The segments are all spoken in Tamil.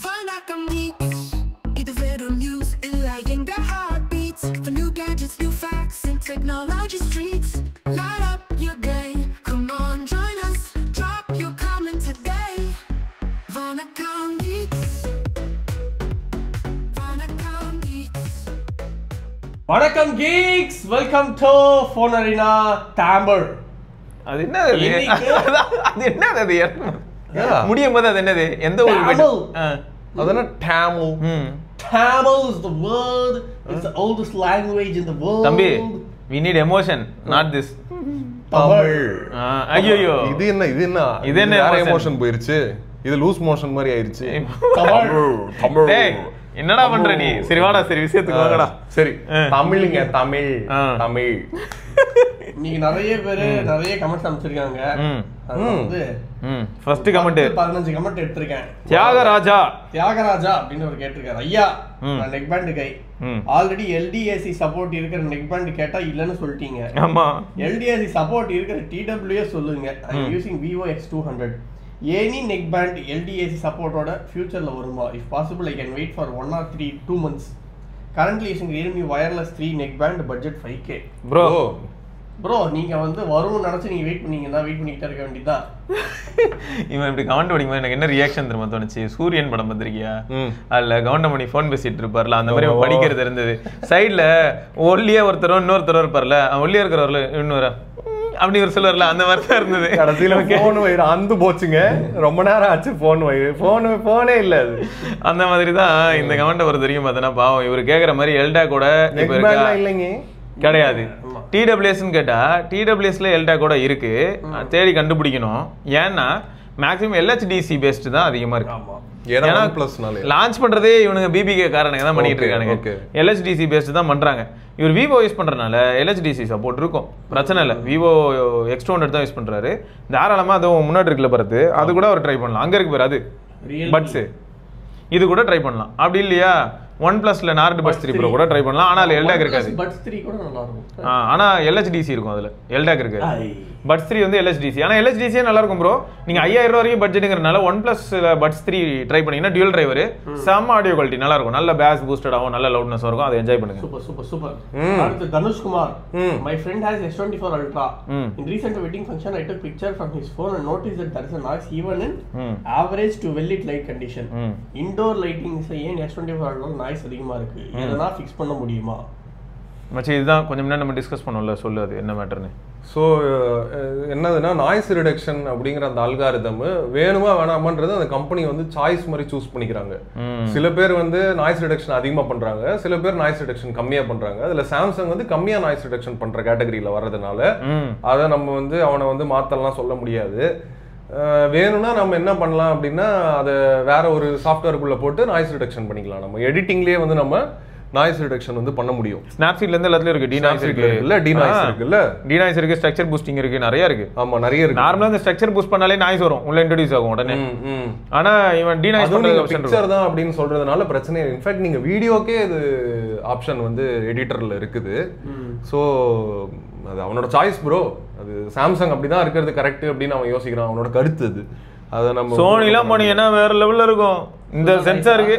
Vanakkam Geeks. இது வெறும் news enlightening the heartbeats. For new gadgets, new facts, and technology streets. Light up your day. Come on, join us. Drop your comment today. Vanakkam Geeks. Vanakkam Geeks. வணக்கம் geeks, welcome to Phone Arena Tamil. அது என்னது அது என்னது அது முடியும் போது அது என்னது எந்த ஒரு அதனா Tamil. Tamil is the word. It's the oldest language in the world. தம்பி, we need emotion, not this. Tamil. ஐயோ இது என்ன எமோஷன் போயிருச்சு. இது லூஸ் மோஷன் மாதிரி ஆயிருச்சு. Tamil. டேய், என்னடா பண்ற நீ? சரி வாடா, சரி விஷயத்துக்கு வாங்கடா. சரி, தமிழ்ங்க, தமிழ். நீங்க நிறைய பேரு நிறைய கமெண்ட்ஸ் அனுப்பிச்சிருக்காங்க. வந்து ஃபர்ஸ்ட் கமெண்ட் 15 கமெண்ட் எடுத்திருக்கேன். தியாகராஜா அப்படின்னு ஒரு கேட்டிருக்காரு. ஐயா, நான் நெக் பேண்ட் கை. ஆல்ரெடி LDAC சப்போர்ட் இருக்கிற நெக் பேண்ட் கேட்டா இல்லன்னு சொல்லிட்டீங்க. ஆமா, LDAC சப்போர்ட் இருக்கிற TWS சொல்லுங்க. I am using Vivo X200. Any neck band LDAC சப்போர்ட்டோட ஃபியூச்சர்ல வருமா? If possible I can wait for 1 or 2 months. Currently using Realme wireless 3 neck band, budget 5K. Bro, நீங்க வந்து வரும்னு நினைச்சு நீங்க வெயிட் பண்ணீங்கன்னா வெயிட் பண்ணிட்டே இருக்க வேண்டியதா. இவன் இப்படி கமெண்ட் படிக்கும்போது எனக்கு என்ன ரியாக்ஷன் தெரியுமா தோணுச்சு? சூரியன் படம் பார்த்திருக்கியா? அதுல கவுண்டமணி ஃபோன் பேசிட்டு இருப்பார்ல, அந்த மாதிரி படிக்கிறது இருந்தது. சைட்ல ஒல்லியா ஒருத்தரும் இன்னொருத்தரும் இருப்பார்ல, ஒல்லியா இருக்கிறவர்ல இன்னொரு அப்படி ஒரு சொல்லுவார்ல, அந்த மாதிரி தான் இருந்தது. கடைசியில போன் வயிறு அந்து போச்சுங்க. ரொம்ப நேரம் ஆச்சு போனே இல்ல. அது அந்த மாதிரி தான் இந்த கமெண்ட் பொறுத்த வரைக்கும் பார்த்தோன்னா, பாவம் இவர் கேட்குற மாதிரி எல்டா கூட இல்லைங்க கிடையாது. TWSன்னு கேட்டா TWSல எல்டா கூட இருக்கு, தேடி கண்டுபிடிக்கணும். ஏன்னா மேக்ஸிமம் LHDC பேஸ்ட் தான் அதிகமா இருக்கு. லான்ச் பண்றதே இவனுங்க BBK காரணங்க தான் பண்ணிட்டு இருக்கானுங்க. LHDC பேஸ்ட் தான் பண்றாங்க. இவர் Vivo யூஸ் பண்றதுனால LHDC சப்போர்ட் இருக்கும், பிரச்சனை இல்லை. Vivo X200 தான் யூஸ் பண்றாரு. தாராளமா அதுவும் முன்னாடி இருக்குல்ல பரத்து, அது கூட அவர் ட்ரை பண்ணலாம். அங்க இருக்கு பாரு, அது பட்ஸ், இது கூட ட்ரை பண்ணலாம். அப்படி இல்லையா OnePlusல நார்டு பட்ஸ் 3 Pro கூட ட்ரை பண்ணலாம். ஆனா அதுல எல்டாக் இருக்காது. பட்ஸ் 3 கூட நல்லா இருக்கும். ஆனா LHDC இருக்கும், அதுல எல்டாக் இருக்காது. பட்ஸ் 3 வந்து LHDC. ஆனா LHDC நல்லா இருக்கும் ப்ரோ. நீங்க 5000 ரூபாய் வரைக்கும் பட்ஜெட்ங்கறனால OnePlusல பட்ஸ் 3 ட்ரை பண்ணீங்கன்னா டியூல் டிரைவர், செம்ம ஆடியோ குவாலிட்டி நல்லா இருக்கும். நல்ல பேஸ் பூஸ்டட் ஆகும், நல்ல லவுட்னஸ் இருக்கும். அதை என்ஜாய் பண்ணுங்க. சூப்பர். அடுத்து Dhanushkumar. My friend has S24 Ultra. In recent wedding function I took picture from his phone and noticed that there is a noise even in average to well lit light condition. Indoor lighting ஏன் S24 Ultra நாய்ஸ் அதிகமா இருக்கு, இதெல்லாம் ஃபிக்ஸ் பண்ண முடியுமா? மச்சி, இதுதான் கொஞ்சம் முன்னாடி நம்ம டிஸ்கஸ் பண்ணோம்ல, சொல்லு அது என்ன மேட்டர்னு. ஸோ என்னதுன்னா, நாய்ஸ் ரிடக்ஷன் அப்படிங்கிற அந்த அல்காரிதம் வேணுமா வேணாமான்றது அந்த கம்பெனி வந்து சாய்ஸ் மாதிரி சூஸ் பண்ணிக்கிறாங்க. சில பேர் வந்து நாய்ஸ் ரிடக்ஷன் அதிகமாக பண்றாங்க, சில பேர் நாய்ஸ் ரிடக்ஷன் கம்மியா பண்றாங்க. அதுல சாம்சங் வந்து கம்மியா நாய்ஸ் ரிடக்ஷன் பண்ற கேட்டகரியில வர்றதுனால அதை நம்ம வந்து அவனை வந்து மாத்தலாம் சொல்ல முடியாது. வேணும்னா நம்ம என்ன பண்ணலாம் அப்படின்னா, அதை வேற ஒரு சாஃப்ட்வேருக்குள்ள போட்டு நாய்ஸ் ரிடக்ஷன் பண்ணிக்கலாம். நம்ம எடிட்டிங்லேயே வந்து நம்ம நாய்ஸ் ரிடக்ஷன் வந்து பண்ண முடியும். ஸ்னாப்சீட்ல இருந்து எல்லாத்துலயும் இருக்கு. டிநாய்ஸ் இருக்கு, ஸ்ட்ரக்சர் பூஸ்டிங் இருக்கு, நிறைய இருக்கு. ஆமா, நிறைய இருக்கு. நார்மலா இந்த ஸ்ட்ரக்சர் பூஸ்ட் பண்ணாலே நாய்ஸ் வரும், உள்ள இன்ட்ரோடியூஸ் ஆகும் உடனே. ஆனா இவன் டிநாய்ஸ் பண்றது பிக்சர் தான் அப்படின்னு சொல்றதுனால பிரச்சனை இல்லை. இன்ஃபேக்ட் நீங்க வீடியோக்கே இது ஆப்ஷன் வந்து எடிட்டர்ல இருக்குது. சோ அது அவனோட சாய்ஸ் ப்ரோ. அது சாம்சங் அப்படிதான் இருக்கிறது கரெக்ட் அப்படின்னு அவன் யோசிக்கிறான், அவனோட கருத்து அது. அதை நம்ம சோனிலாம் போனீங்கன்னா வேற லெவல்ல இருக்கும். இந்த சென்சாருக்கு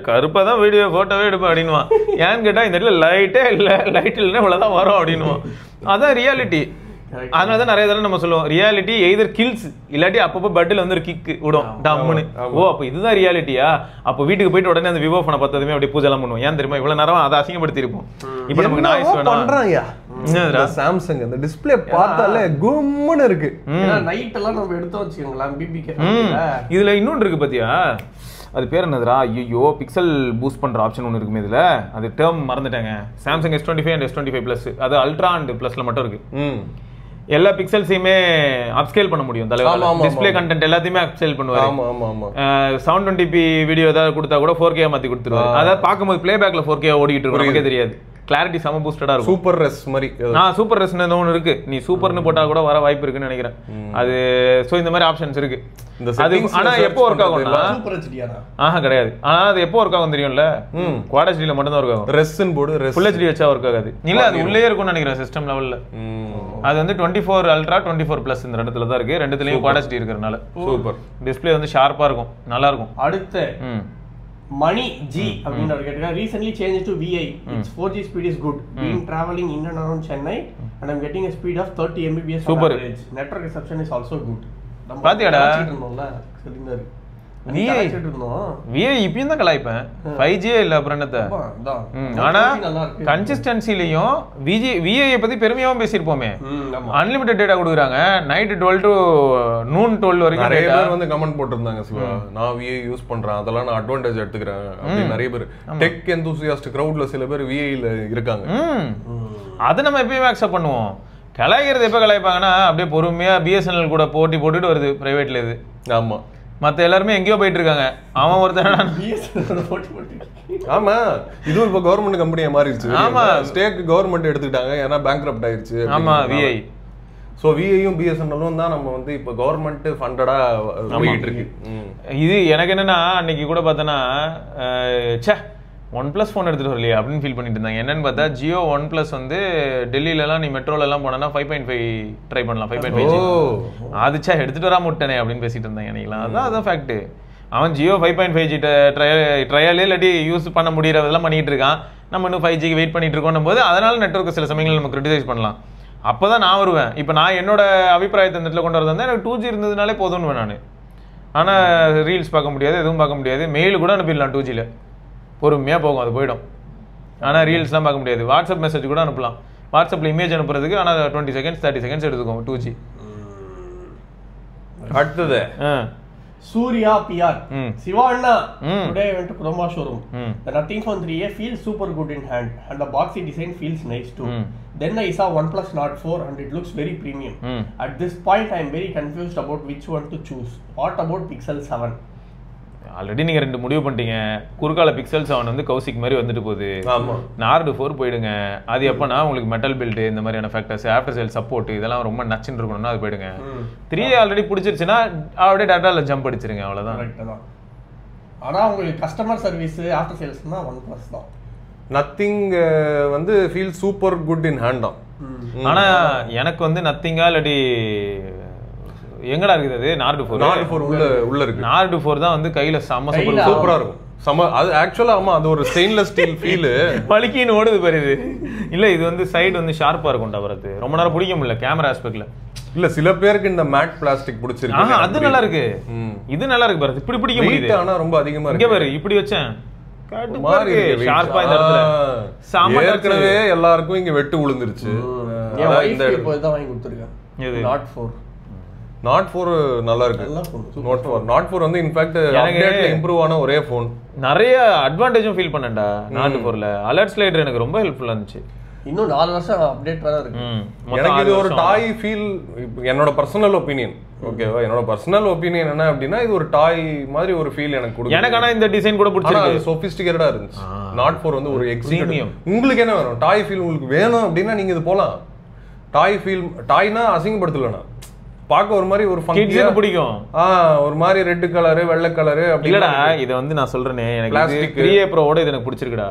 கருப்பா தான் வீடியோ போட்டோவே எடுப்பேன் அப்படின்னுவான். ஏன்னு கேட்டா இந்த இடத்துல லைட்டே இல்லை, லைட் இல்லைன்னா இவ்வளவுதான் வரும் அப்படின்னுவான். அதான் ரியாலிட்டி. அதனாலதான் நிறைய தடவை நம்ம சொல்லுவோம், ரியாலிட்டி எய்தர் கில்ஸ் இல்லாட்டி அப்பப்போ பட்டில் வந்து ஒரு கிக் விடும் டம்முன்னு. ஓ, அப்போ இதுதான் ரியாலிட்டியா? அப்போ வீட்டுக்கு போயிட்டு உடனே அந்த விவோ போனை பார்த்ததுமே அப்படியே பூஜை எல்லாம் பண்ணுவோம். ஏன் தெரியுமா? இவ்வளவு நேரம் அதை அசிங்கப்படுத்தி இருப்போம். இப்போ நமக்கு நாய்ஸ் வேணும். சாம்சங் அந்த டிஸ்ப்ளே பார்த்தாலே கும்முன்னு இருக்கு. நைட் எல்லாம் நம்ம எடுத்து வச்சுக்கோங்களேன். BBK இதுல இன்னொன்று இருக்கு பாத்தியா, அது பேர் என்னதுரா? ஐயோ, பிக்சல் பூஸ்ட் பண்ற ஆப்ஷன் ஒன்று இருக்குமே இதுல, அது டேர்ம் மறந்துட்டாங்க. Samsung S25 and S25 Plus, அது அல்ட்ரா அண்ட் பிளஸ்ல மட்டும் இருக்கு. எல்லா பிக்சல்ஸையுமே அப்ஸ்கேல் பண்ண முடியும். தலைவர் டிஸ்ப்ளே கண்டென்ட் எல்லாத்தையுமே அப்ஸ்கேல் பண்ணுவாரு. 720p வீடியோ ஏதாவது கொடுத்தா கூட 4K மாத்தி கொடுத்துருவாரு. அதாவது பார்க்கும்போது பிளேபேக்ல 4K ஓடிட்டு இருக்கும், நமக்கே தெரியாது. கிளாரிட்டி செம பூஸ்டடா இருக்கும். சூப்பர் ரெஸ் மாதிரி. சூப்பர் ரெஸ்னு ஒன்று இருக்கு, நீ சூப்பர்னு போட்டா கூட வர வாய்ப்பு இருக்குன்னு நினைக்கிறேன். அது சோ இந்த மாதிரி ஆப்ஷன்ஸ் இருக்கு. அது ஆனா எப்போ ஒர்க் ஆகும்னா சூப்பர் ஹெச்டியானா கிடையாது. ஆனா அது எப்போ ஒர்க் ஆகும் தெரியும்ல, குவாட் ஹெச்டில மட்டும் தான் ஒர்க் ஆகும். ரெஸ்ன்னு போடு, ஃபுல் ஹெச்டி வச்சா ஒர்க் ஆகாது. இல்ல அது உள்ளே இருக்கும்னு நினைக்கிறேன் சிஸ்டம் லெவல்ல. அது வந்து 24 அல்ட்ரா 24 பிளஸ் இந்த இடத்துல தான் இருக்கு. ரெண்டுத்துலயும் குவாட் ஹெச்டி இருக்கறனால சூப்பர் டிஸ்ப்ளே வந்து ஷார்ப்பா இருக்கும், நல்லா இருக்கும். அடுத்து Money G அப்படின்ற category recently changed to VI. Its 4G speed is good. Been traveling in and around Chennai and I'm getting a speed of 30 Mbps on average. Network reception is also good. பாத்தியாடா சொல்லிருந்தாரு VI இப்பயும் தான் கலாய்ப்பேன். 5G இல்ல அப்புறம் என்னத்த. ஆனா கன்சிஸ்டன்சிலையும் VI பத்தி பெருமையாவும் பேசியிருப்போமே. அன்லிமிட்டட் டேட்டா கொடுக்குறாங்க, நைட் 12 to noon 12 வரைக்கும். நிறைய பேர் வந்து கமெண்ட் போட்டிருந்தாங்க, சிவா நான் VI யூஸ் பண்றேன், அதெல்லாம் நான் அட்வான்டேஜ் எடுத்துக்கிறேன் அப்படின்னு. நிறைய பேர் டெக் எந்தூசியாஸ்ட் கிரவுட்ல சில பேர் VI-ல இருக்காங்க. அதை நம்ம எப்பயுமே அக்செப்ட் பண்ணுவோம். கலாய்க்கிறது எப்ப கலாய்ப்பாங்கன்னா அப்படியே பொறுமையா BSNL கூட போட்டி போட்டுட்டு வருது பிரைவேட்ல. இது ஆமா, மத்த எல்லாருமே எங்கேயோ போயிட்டு இருக்காங்க, அவன் ஒருத்தன். ஆமா, இதுவும் இப்ப கவர்மெண்ட் கம்பெனியா மாறிடுச்சு. ஆமா, ஸ்டேக் கவர்மெண்ட் எடுத்துக்கிட்டாங்க, ஏன்னா பேங்க்ரப்ட் ஆயிருச்சு. ஆமா, VI. சோ VI-யும் BSNL-ம் தான் நம்ம வந்து இப்ப கவர்மெண்ட் ஃபண்டடா போயிட்டு இருக்கு. இது எனக்கு என்னன்னா அன்னைக்கு கூட பார்த்தனா OnePlus ஃபோன் எடுத்துட்டு வரலையா அப்படின்னு ஃபீல் பண்ணிட்டு இருந்தாங்க. என்னன்னு பார்த்தா ஜியோ OnePlus வந்து டெல்லியிலலாம் நீ மெட்ரோலலாம் போனா 5.5 ட்ரை பண்ணலாம். 5.5 அதுச்சா எடுத்துட்டு வராம விட்டனே அப்படின்னு பேசிட்டு இருந்தாங்க அன்னைக்கெல்லாம். அதான் ஃபேக்ட். அவன் ஜியோ 5.5G ட்ரையலே இல்லாட்டி யூஸ் பண்ண முடியறதெல்லாம் பண்ணிட்டு இருக்கான். நம்ம இன்னும் 5Gக்கு வெயிட் பண்ணிட்டு இருக்கோம் போது அதனால நெட்வொர்க் சில சமயங்கள் நம்ம கிரிட்டிசைஸ் பண்ணலாம். அப்பதான் நான் வருவேன். இப்போ நான் என்னோட அபிப்பிராயத்தை இந்த இடத்துல கொண்டு வரதா இருந்தால் எனக்கு 2G இருந்ததுனாலே போதும்னு நான். ஆனா ரீல்ஸ் பார்க்க முடியாது, எதுவும் பார்க்க முடியாது. மெயில் கூட அனுப்பிடலாம் 2Gல, பொறுமையா போகும், அது போயிடும். ஆனா ரீல்ஸ்லாம் பார்க்க முடியாது. வாட்ஸ்அப் மெசேஜ் கூட அனுப்பலாம். வாட்ஸ்அப்ல இமேஜ் அனுப்புறதுக்கு ஆனா 20 செகண்ட்ஸ் 30 செகண்ட்ஸ் எடுத்துக்கும் 2G. அடுத்தது Surya PR. Sivanna. Today I went to Chroma showroom. The Nothing Phone 3A feels super good in hand and the boxy design feels nice too. Then I saw OnePlus Nord 4 and it looks very premium. At this point I am very confused about which one to choose. What about Pixel 7? Already நீங்க ரெண்டு முடிவு பண்ணிட்டீங்க. குறுக்கால Pixel 7 வந்து கௌசிக் மாதிரி வந்துட்டு போகுது. ஆமா, Nord 4 போயிடுங்க. அது எப்பனா உங்களுக்கு மெட்டல் பில்ட் இந்த மாதிரியான ஃபேக்டர்ஸ், ஆஃப்டர் சேல் சப்போர்ட் இதெல்லாம் ரொம்ப நச்சுன்னு இருக்கணும்னா அது போயிடுங்க. 3A ஆல்ரெடி பிடிச்சிருச்சுன்னா அப்படியே டாட்டால ஜம்ப் அடிச்சிருங்க, அவ்வளவுதான். கரெக்ட் தான். ஆனா உங்களுக்கு கஸ்டமர் சர்வீஸ் ஆஃப்டர் சேல்ஸ்னா OnePlus தான். நத்திங் வந்து feel super good in hand தான். ஆனா எனக்கு வந்து நத்திங்கா இல்லாட்டி எங்கடா இருக்குது அது Nord 4 உள்ள இருக்கு. Nord 4 தான் வந்து கையில செம சூப்பரா இருக்கும். அது ஆக்சுவலா ஆமா, அது ஒரு ஸ்டெயின்லெஸ் ஸ்டீல் ஃபீல். பளிக்கின்னு ஓடுது பாரு இது. இல்ல இது வந்து சைடு வந்து ஷார்ப்பா இருக்கும்டா வரது. ரொம்ப நேரம் பிடிக்க முடியல கேமரா ஆஸ்பெக்ட்ல. இல்ல சில பேருக்கு இந்த மேட் பிளாஸ்டிக் பிடிச்சிருக்கு. அது நல்லா இருக்கு. இது நல்லா இருக்கு பாரு. இப்படி பிடிக்க முடியுது. ஆனா ரொம்ப அதிகமா இருக்கு. இங்க பாரு இப்படி வச்சேன். காட்டு ஷார்ப்பா இந்த இடத்துல. ஏற்கனவே எல்லாருக்கும் இங்க வெட்டு விழுந்துருச்சு. இந்த இப்போ தான் வாங்கி கொடுத்திருக்கேன். இது Nord 4. Nord 4 நல்லா இருக்கு. Nord 4 வந்து இன்ஃபேக்ட் அப்டேட்ல இம்ப்ரூவ் ஆன ஒரே ஃபோன். நிறைய அட்வான்டேஜும் ஃபீல் பண்ணேன்டா Nord 4ல. அலர்ட் ஸ்லைடர் எனக்கு ரொம்ப ஹெல்ப்ஃபுல்லா இருந்துச்சு. இன்னும் 4 வருஷம் அப்டேட் வேற இருக்கு. எனக்கு இது ஒரு டாய் ஃபீல். என்னோட பர்சனல் ஒபினியன், ஓகேவா? என்னோட பர்சனல் ஒபினியன் என்ன அப்படின்னா இது ஒரு டாய் மாதிரி ஒரு ஃபீல் எனக்கு கொடுக்கும். எனக்கு ஆனா இந்த டிசைன் கூட பிடிச்சிருக்கு. அது சோபிஸ்டிகேட்டடா இருந்துச்சு. Nord 4 வந்து ஒரு எக்ஸ்ட்ரீமியம். உங்களுக்கு என்ன வேணும்? டாய் ஃபீல் உங்களுக்கு வேணும் அப்படின்னா நீங்க இது போலாம். டாய் ஃபீல், டாய்னா அசிங்கப்படுத்தலனா பாக்க ஒரு மாதிரி ஒரு ஃபங்கியா பிடிக்கும். ஒரு மாதிரி ரெட் கலர் வெள்ளை கலர் அப்படி இல்லடா. இத வந்து நான் சொல்றேனே, எனக்கு 3A Proவோட இது எனக்கு பிடிச்சிருக்குடா.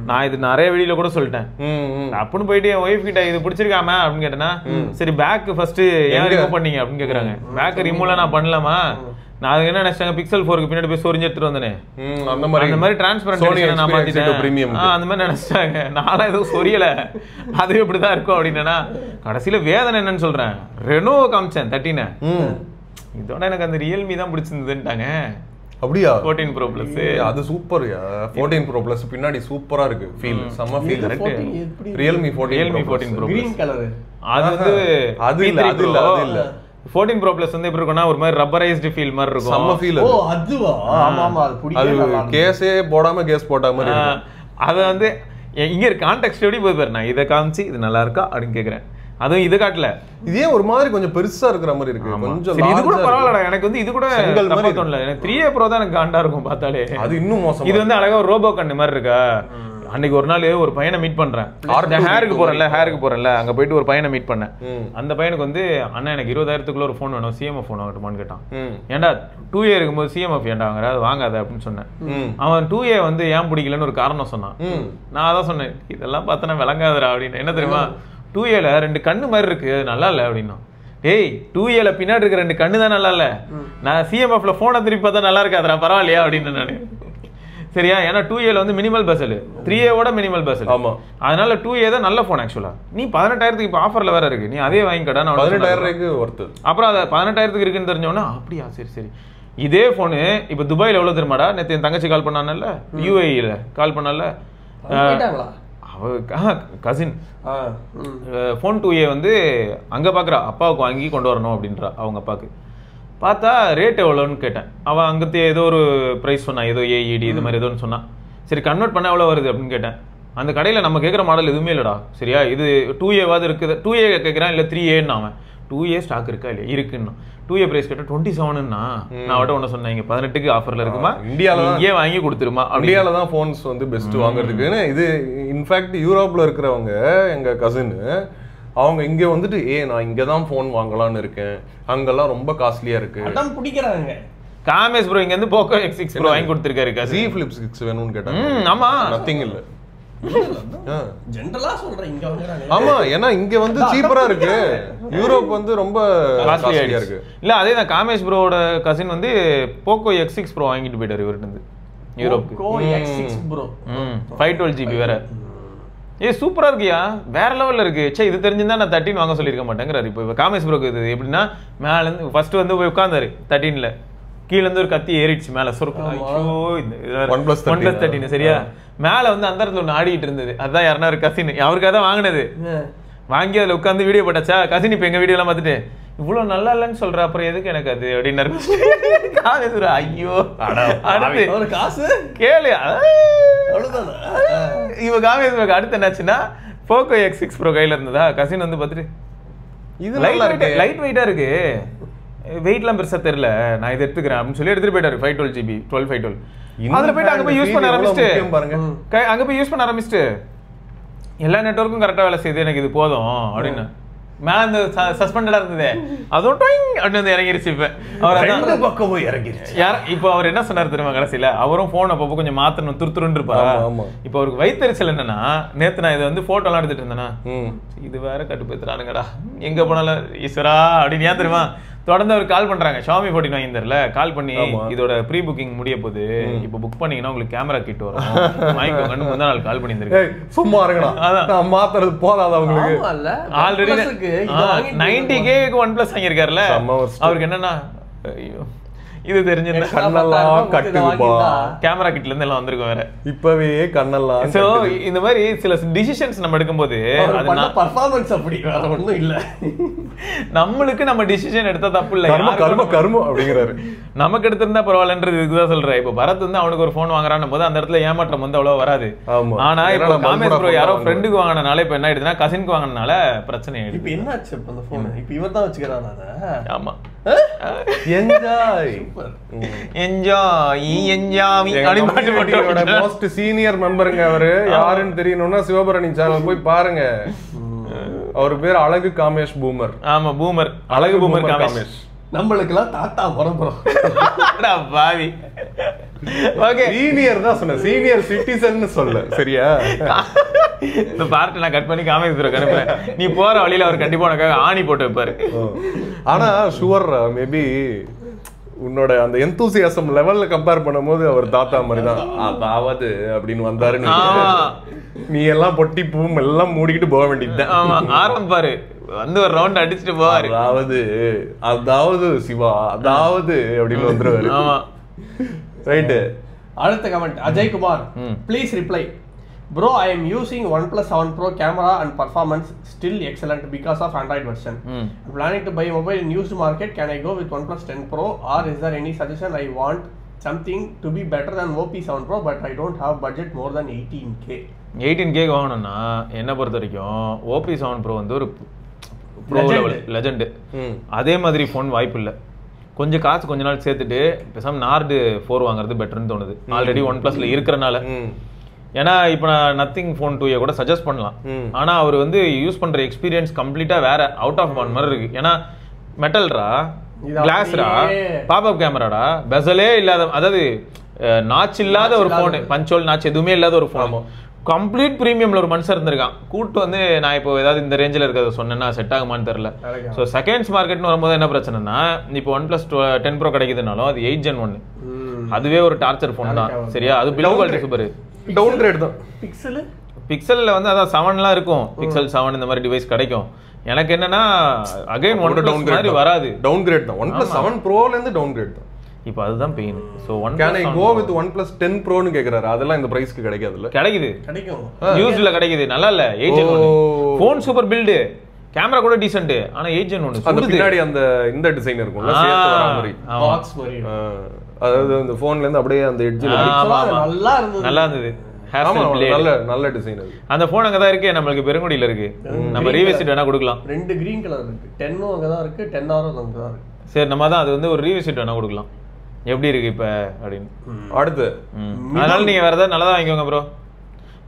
நான் இது நிறைய வீடியோல கூட சொல்லிட்டேன். அப்படின்னு போயிட்டு என் ஒய்ஃப் கிட்ட இது பிடிச்சிருக்காம அப்படின்னு கேட்டேன்னா, சரி பேக் ஃபர்ஸ்ட் ஏன் ரிமூவ் பண்ணீங்க அப்படின்னு கேக்குறாங்க. பேக் ரிமூவ்ல நான் பண்ணலாமா? நான் என்ன நினைச்சாங்க, Pixel 4க்கு பின்னாடி போய் சொரிஞ்சு எடுத்துட்டு வந்தனே, அந்த மாதிரி டிரான்ஸ்பரண்ட் நான் மாத்திட்டேன். அந்த மாதிரி நினைச்சாங்க. நானும் எதுவும் சொரியல, அது இப்படிதான் இருக்கும் அப்படின்னா. கடைசியில வேதனை என்னன்னு சொல்றேன், ரெனோ காமிச்சேன் 13. இதோட எனக்கு அந்த ரியல்மி தான் பிடிச்சிருந்ததுன்ட்டாங்க. அப்படியா? 14 Pro Plus அது சூப்பர்யா. 14 Pro Plus பின்னாடி சூப்பரா இருக்கு. ஃபீல் செம்ம feel. Realme 14 Pro green colour. அது வந்து அது இல்ல 14 Pro Plus வந்து எப்படி இருக்கும்னா ஒரு மாதிரி ரப்பரைஸ்டு ஃபீல் மாதிரி இருக்கும். செம்ம ஃபீல். ஓ அதுவா? ஆமா ஆமா, அது பிடிக்கல. கேஸே போடாம கேஸ் போட்ட மாதிரி இருக்கு. அது வந்து இங்க இருக்க கான்டெக்ஸ்ட் எப்படி போய் பாரு. நான் இத காமிச்சு இது நல்லா இருக்கா அப்படின்னு கேக்குறேன். அதுவும் இது காட்டல. இதே ஒரு மாதிரி கொஞ்சம் பெருசா இருக்கிற மாதிரி இருக்கு. கொஞ்சம் இது கூட பரவாயில்லடா. எனக்கு வந்து இது கூட தப்பா தோணல. எனக்கு 3A Pro தான் எனக்கு காண்டா இருக்கும் பார்த்தாலே. அது இன்னும் மோசம். இது வந்து அழகா ஒரு ரோபோ கண்ணு மாதிரி இருக்கா. அன்னைக்கு ஒரு நாள் ஒரு பையனை மீட் பண்றேன், ஹேருக்கு போறேன்ல அங்க போயிட்டு ஒரு பையனை மீட் பண்ணேன். அந்த பையனுக்கு வந்து அண்ணா எனக்கு 20,000க்குள்ள ஒரு ஃபோன் வேணும், சிஎம்எஃப் ஃபோன் ஆகட்டுமான்னு கேட்டான். ஏன்டா 2A இருக்கும்போது சிஎம்எஃப் ஏன்டா வாங்குற, அது வாங்காத அப்படின்னு சொன்னேன். அவன் 2A வந்து ஏன் பிடிக்கலன்னு ஒரு காரணம் சொன்னான். நான் அதான் சொன்னேன், இதெல்லாம் பார்த்தனா விளங்காதரா அப்படின்னு. என்ன தெரியுமா, 2Aல 2 கண்ணு மாதிரி இருக்கு, நல்லா இல்ல அப்படின்னா. ஏய் 2Aல பின்னாடி இருக்க 2 கண்ணு தான் நல்லா இல்ல, நான் சிஎம்எஃப்ல போனை திருப்பி பார்த்தா நல்லா இருக்காதுரா, பரவாயில்லையா அப்படின்னு நான். சரியா, ஏன்னா 2Aல வந்து மினிமல் பெசல், 3Aவோட மினிமல் பெசல். ஆமா, அதனால 2A தான் நல்ல போன். ஆக்சுவலா நீ 18,000க்கு இப்போ ஆஃபர்ல வேற இருக்கு, நீ அதே வாங்கிக்கடா. 18,000க்கு ஒர்த்து. அப்புறம் அதை 18,000க்கு இருக்குன்னு தெரிஞ்சோன்னா அப்படியா சரி சரி. இதே போனு இப்ப துபாயில எவ்வளவு தெரியுமாடா, நேற்று என் தங்கச்சி கால் பண்ணானல்ல, UAEல கால் பண்ணல, கசின் ஃபோன் 2A வந்து அங்க பாக்குறா, அப்பாவுக்கு வாங்கி கொண்டு வரணும் அப்படின்றா. அவங்க அப்பாவுக்கு பார்த்தா ரேட் எவ்வளோன்னு கேட்டேன். அவன் அங்கத்தே ஏதோ ஒரு ப்ரைஸ் சொன்னான், ஏதோ AED இது மாதிரி ஏதோன்னு சொன்னான். சரி கன்வெர்ட் பண்ண எவ்வளோ வருது அப்படின்னு கேட்டேன். அந்த கடையில் நம்ம கேட்குற மாடல் எதுவுமே இல்லைடா. சரியா, இது 2Aவாது இருக்குது, 2A கேட்குறான், இல்லை 3Aன்னு. அவன் 2A ஸ்டாக் இருக்கா இல்லையா, இருக்குன்னா 2A பிரைஸ் கேட்டால் 27ன்னா நான் அவட்ட ஒன்று சொன்னேன், இங்கே 18க்கு ஆஃபரில் இருக்குமா, இந்தியாவில் இங்கே வாங்கி கொடுத்துருமா. இந்தியாவில் தான் ஃபோன்ஸ் வந்து பெஸ்ட் வாங்குறதுக்குன்னு. இது இன்ஃபேக்ட் யூரோப்பில் இருக்கிறவங்க எங்கள் கசின்னு அவங்க இங்கே வந்துட்டு நான் இங்கே தான் ஃபோன் வாங்கலான்னு இருக்கேன், அங்கெல்லாம் ரொம்ப காஸ்ட்லியாக இருக்கு, அதான் பிடிக்கிறாங்க. காமேஷ் ப்ரோ இங்க வந்து போக்கோ X6 ப்ரோ வாங்கி கொடுத்திருக்காரு. Z Flip 6 வேணும்னு கேட்டாங்க. ஆமா, நதிங் இல்ல, ஜெனரலா சொல்றேன் இங்க வாங்குறாங்க. ஆமா, ஏன்னா இங்க வந்து சீப்பரா இருக்கு, யூரோப் வந்து ரொம்ப காஸ்ட்லியா இருக்கு. இல்ல அதே தான் காமேஷ் ப்ரோவோட கசின் வந்து போக்கோ X6 ப்ரோ வாங்கிட்டு போயிட்டாரு இவர்ட்ட இருந்து யூரோப்புக்கு. போக்கோ X6 ப்ரோ 512GB வேற. சூப்பரா இருக்கியா, வேற லெவல்ல இருக்கு. சே இது தெரிஞ்சிருந்தா நான் 13 வாங்க சொல்லியிருக்க மாட்டேங்கிறாரு. இப்போ காமேஷ் ப்ரோக்கு இது எப்படின்னா, மேல இருந்து ஃபர்ஸ்ட் வந்து போய் உட்கார்ந்தாரு 13ல, கீழ இருந்து ஒரு கத்தி ஏறிடுச்சு மேல சொருக்கு. OnePlus 13 சரியா, மேல வந்து அந்த இடத்துல ஒன்று ஆடிட்டு இருந்தது. அதான் யாருன்னா ஒரு கசின், அவருக்காக தான் வாங்கினது. வாங்கி அதில் உட்காந்து வீடியோ போட்டாச்சா, கசின் இப்போ எங்க வீடியோ எல்லாம் பார்த்துட்டு இவ்வளவு நல்லா இல்லைன்னு சொல்ற, அப்புறம் எதுக்கு எனக்கு அது அப்படின்னாரு. ஐயோ அடுத்து காசு கேளு, அவ்வளவுதானா இவ காமேஷ் ப்ரோக்கு அடுத்து என்னாச்சுன்னா, போக்கோ X6 ப்ரோ கையில இருந்ததா, கசின் வந்து பார்த்துட்டு இது லைட் வெயிட்டா இருக்கு, வெயிட்லாம் பெருசா தெரியல, நான் இதை எடுத்துக்கிறேன் அப்படின்னு சொல்லி எடுத்துட்டு போயிட்டாரு. 512GB 12 அதுல போயிட்டு அங்க போய் யூஸ் பண்ண ஆரம்பிச்சுட்டு, அங்க போய் யூஸ் பண்ண ஆரம்பிச்சுட்டு எல்லா நெட்வொர்க்கும் கரெக்டா வேலை செய்யுது, எனக்கு இது போதும் அப்படின்னு. மேல இந்த சஸ்பெண்டடா இருந்ததே அதுவும் அப்படின்னு வந்து இறங்கிருச்சு. இப்ப அவர் பக்கம் போய் இறங்கிருச்சு. இப்போ அவர் என்ன சொன்னார் தெரியுமா, கடைசியில அவரும் போன் அப்பப்போ கொஞ்சம் மாத்தணும், துருத்துருன்னு இருப்பாரு. இப்போ அவருக்கு வயிற்றுச்சல் என்னன்னா, நேத்து நான் இதை வந்து போட்டோ எல்லாம் எடுத்துட்டு இருந்தேன்னா, இது வேற கட்டுப்பேத்துறானுங்கடா, எங்க போனாலும் ஈஸ்வரா அப்படின்னு. ஏன் தெரியுமா, தொடர்ந்து அவர் கால் பண்றாங்க, Xiaomi 14 வாங்கியிருந்தார்ல, கால் பண்ணி இதோட ப்ரீ புக்கிங் முடிய போகுது, இப்போ புக் பண்ணீங்கன்னா உங்களுக்கு கேமரா கிட் வரும், வாங்கிக்கோங்கன்னு முந்தா நாள் கால் பண்ணியிருந்திருக்கேன். சும்மா இருக்கடா, அதான் மாத்துறது போதாது அவங்களுக்கு. ஆல்ரெடி 90K OnePlus வாங்கியிருக்காருல்ல, அவருக்கு என்னன்னா இது தெரிஞ்சிருந்தா கண்ணெல்லாம் கட்டுதுப்பா, கேமரா கிட்ல இருந்து எல்லாம் வந்திருக்கும் வேற, இப்பவே கண்ணெல்லாம். சோ இந்த மாதிரி சில டிசிஷன்ஸ் நம்ம எடுக்கும்போது பர்ஃபார்மன்ஸ் அப்படி வேற ஒண்ணும் இல்ல, நம்மளுக்கு நம்ம டிசிஷன் எடுத்தா தப்பு இல்ல, கர்மம் அப்படிங்கிறாரு, நமக்கு எடுத்திருந்தா பரவாயில்லன்றது இதுதான் சொல்றேன். இப்ப பரத் வந்து அவனுக்கு ஒரு போன் வாங்குறான்னு போது அந்த இடத்துல ஏமாற்றம் வந்து அவ்வளவு வராது. ஆனா இப்ப காமேஷ் ப்ரோ யாரோ ஃப்ரெண்டுக்கு வாங்கினால இப்ப என்ன ஆயிடுதுன்னா, கசினுக்கு வாங்கினால பிரச்சனை ஆயிடுது. இப்ப என்ன ஆச்சு அந்த போன், இப்ப இவர் தான் வச்சுக்கிறான் அத. ஆமா, என்ஜாய் மோஸ்ட் சீனியர் மெம்பருங்க அவரு. யாருன்னு தெரியணும்னா சிவபரணி சேனல் போய் பாருங்க, அவர் பேர் அழகு காமேஷ் பூமர். ஆமா பூமர், அழகு பூமர் காமேஷ். நம்மளுக்கெல்லாம் தாத்தா மரபுறம் பாவி. ஓகே சீனியர் தான் சொன்ன, சீனியர் சிட்டிசன் சொல்ல சரியா. இந்த பார்ட் நான் கட் பண்ணி காமேஷ் ப்ரோக்கு அனுப்புறேன், நீ போற வழியில அவர் கண்டிப்பா உனக்காக ஆணி போட்டு வைப்பாரு. ஆனா ஷுவர் மேபி உன்னோட அந்த எந்தூசியாசம் லெவல்ல கம்பேர் பண்ணும்போது அவர் தாத்தா மாதிரி தான். அதாவது அப்படின்னு வந்தாரு, நீ எல்லாம் பொட்டி பூம் எல்லாம் மூடிக்கிட்டு போக வேண்டியது. ஆமா ஆரம்பிப்பாரு, வந்து ஒரு ரவுண்ட் அடிச்சுட்டு போவாரு, அதாவது சிவா அதாவது அப்படின்னு வந்துருவாரு. ஆமா ரைட்டு. அடுத்த comment Ajay Kumar, please reply. Bro, I am using OnePlus 7 Pro camera and performance still excellent because of Android version. I'm planning to buy mobile in used market. Can I go with OnePlus 10 Pro or is there any suggestion? I want something to be better than OP7 Pro but I don't have budget more than 18K. 18K வாங்கணும்னா என்ன பொறுத்த வரைக்கும் OP7 Pro வந்து ஒரு ப்ரோ லெவல் லெஜெண்ட். அதே மாதிரி ஃபோன் வாய்ப்பு இல்லை. கொஞ்சம் காசு கொஞ்ச நாள் சேர்த்துட்டு பேசாம நார்டு 4 வாங்குறது பெட்டர்னு தோணுது. ஆல்ரெடி OnePlusல இருக்கிறனால ஏன்னா இப்போ நான் நத்திங் ஃபோன் 2A கூட சஜஸ்ட் பண்ணலாம். ஆனா அவர் வந்து யூஸ் பண்ற எக்ஸ்பீரியன்ஸ் கம்ப்ளீட்டா வேற அவுட் ஆஃப் பாண்ட் மாதிரி இருக்கு. ஏன்னா மெட்டல்ரா, கிளாஸ்ரா, பாப்அப் கேமராடா, பெசலே இல்லாத, அதாவது நாச் இல்லாத ஒரு ஃபோனு, பஞ்சோல் நாச் எதுவுமே இல்லாத ஒரு ஃபோன், கம்ப்ளீட் ப்ரீமியம்ல ஒரு மனுஷன் இருந்திருக்கான். கூட்டு வந்து நான் இப்போ ஏதாவது இந்த ரேஞ்சில் இருக்கிறத சொன்னேன்னா செட் ஆகுமான்னு தெரியல. ஸோ செகண்ட்ஸ் மார்க்கெட்னு வரும்போது என்ன பிரச்சனைனா, இப்போ OnePlus 10 Pro கிடைக்குதுனாலும் அது 8 Gen 1, அதுவே ஒரு டார்ச்சர் ஃபோன் தான். சரியா? அது build quality super, downgrade தான். பிக்சல்ல வந்து அதான் 7லாம் இருக்கும், Pixel 7 இந்த மாதிரி டிவைஸ் கிடைக்கும். எனக்கு என்னன்னா அகைன் OnePlus மாதிரி வராது, டவுன் கிரேட் தான். OnePlus 7 Proல இருந்து டவுன் கிரேட் தான். இப்போ அதுதான் pain. So can I go with OnePlus 10 Pro னு கேக்குறாரு. அதெல்லாம் இந்த பிரைஸ்க்கு கிடைக்காதுல்ல? கிடைக்கும், யூஸ்ட்ல கிடைக்குது. நல்லா இல்ல 8 Gen 1 phone, super build, camera கூட டீசன்ட். ஆனா 8 Gen 1 அந்த பின்னாடி அந்த இந்த டிசைன் இருக்கும்ல, சேர்த்து வர மாதிரி பாக்ஸ் மாதிரி. அதாவது அந்த போன்ல இருந்து அப்படியே அந்த எட்ஜ்ல நல்லா இருந்தது. நல்ல டிசைன் அது. அந்த போன் அங்க தான் இருக்கு, நம்மளுக்கு பெருங்குடியில இருக்கு. நம்ம ரீவிசிட் வேணா கொடுக்கலாம். 2 கிரீன் கலர் இருக்கு, 10 அங்க தான் இருக்கு, 10R அங்க தான் இருக்கு. சரி, நம்ம தான் அது வந்து ஒரு ரீவிசிட் வேணா கொடுக்கலாம், எப்படி இருக்கு இப்ப அப்படின்னு. அடுத்து அதனால நீங்க வேற ஏதாவது நல்லதா வாங்கிக்கோங்க ப்ரோ.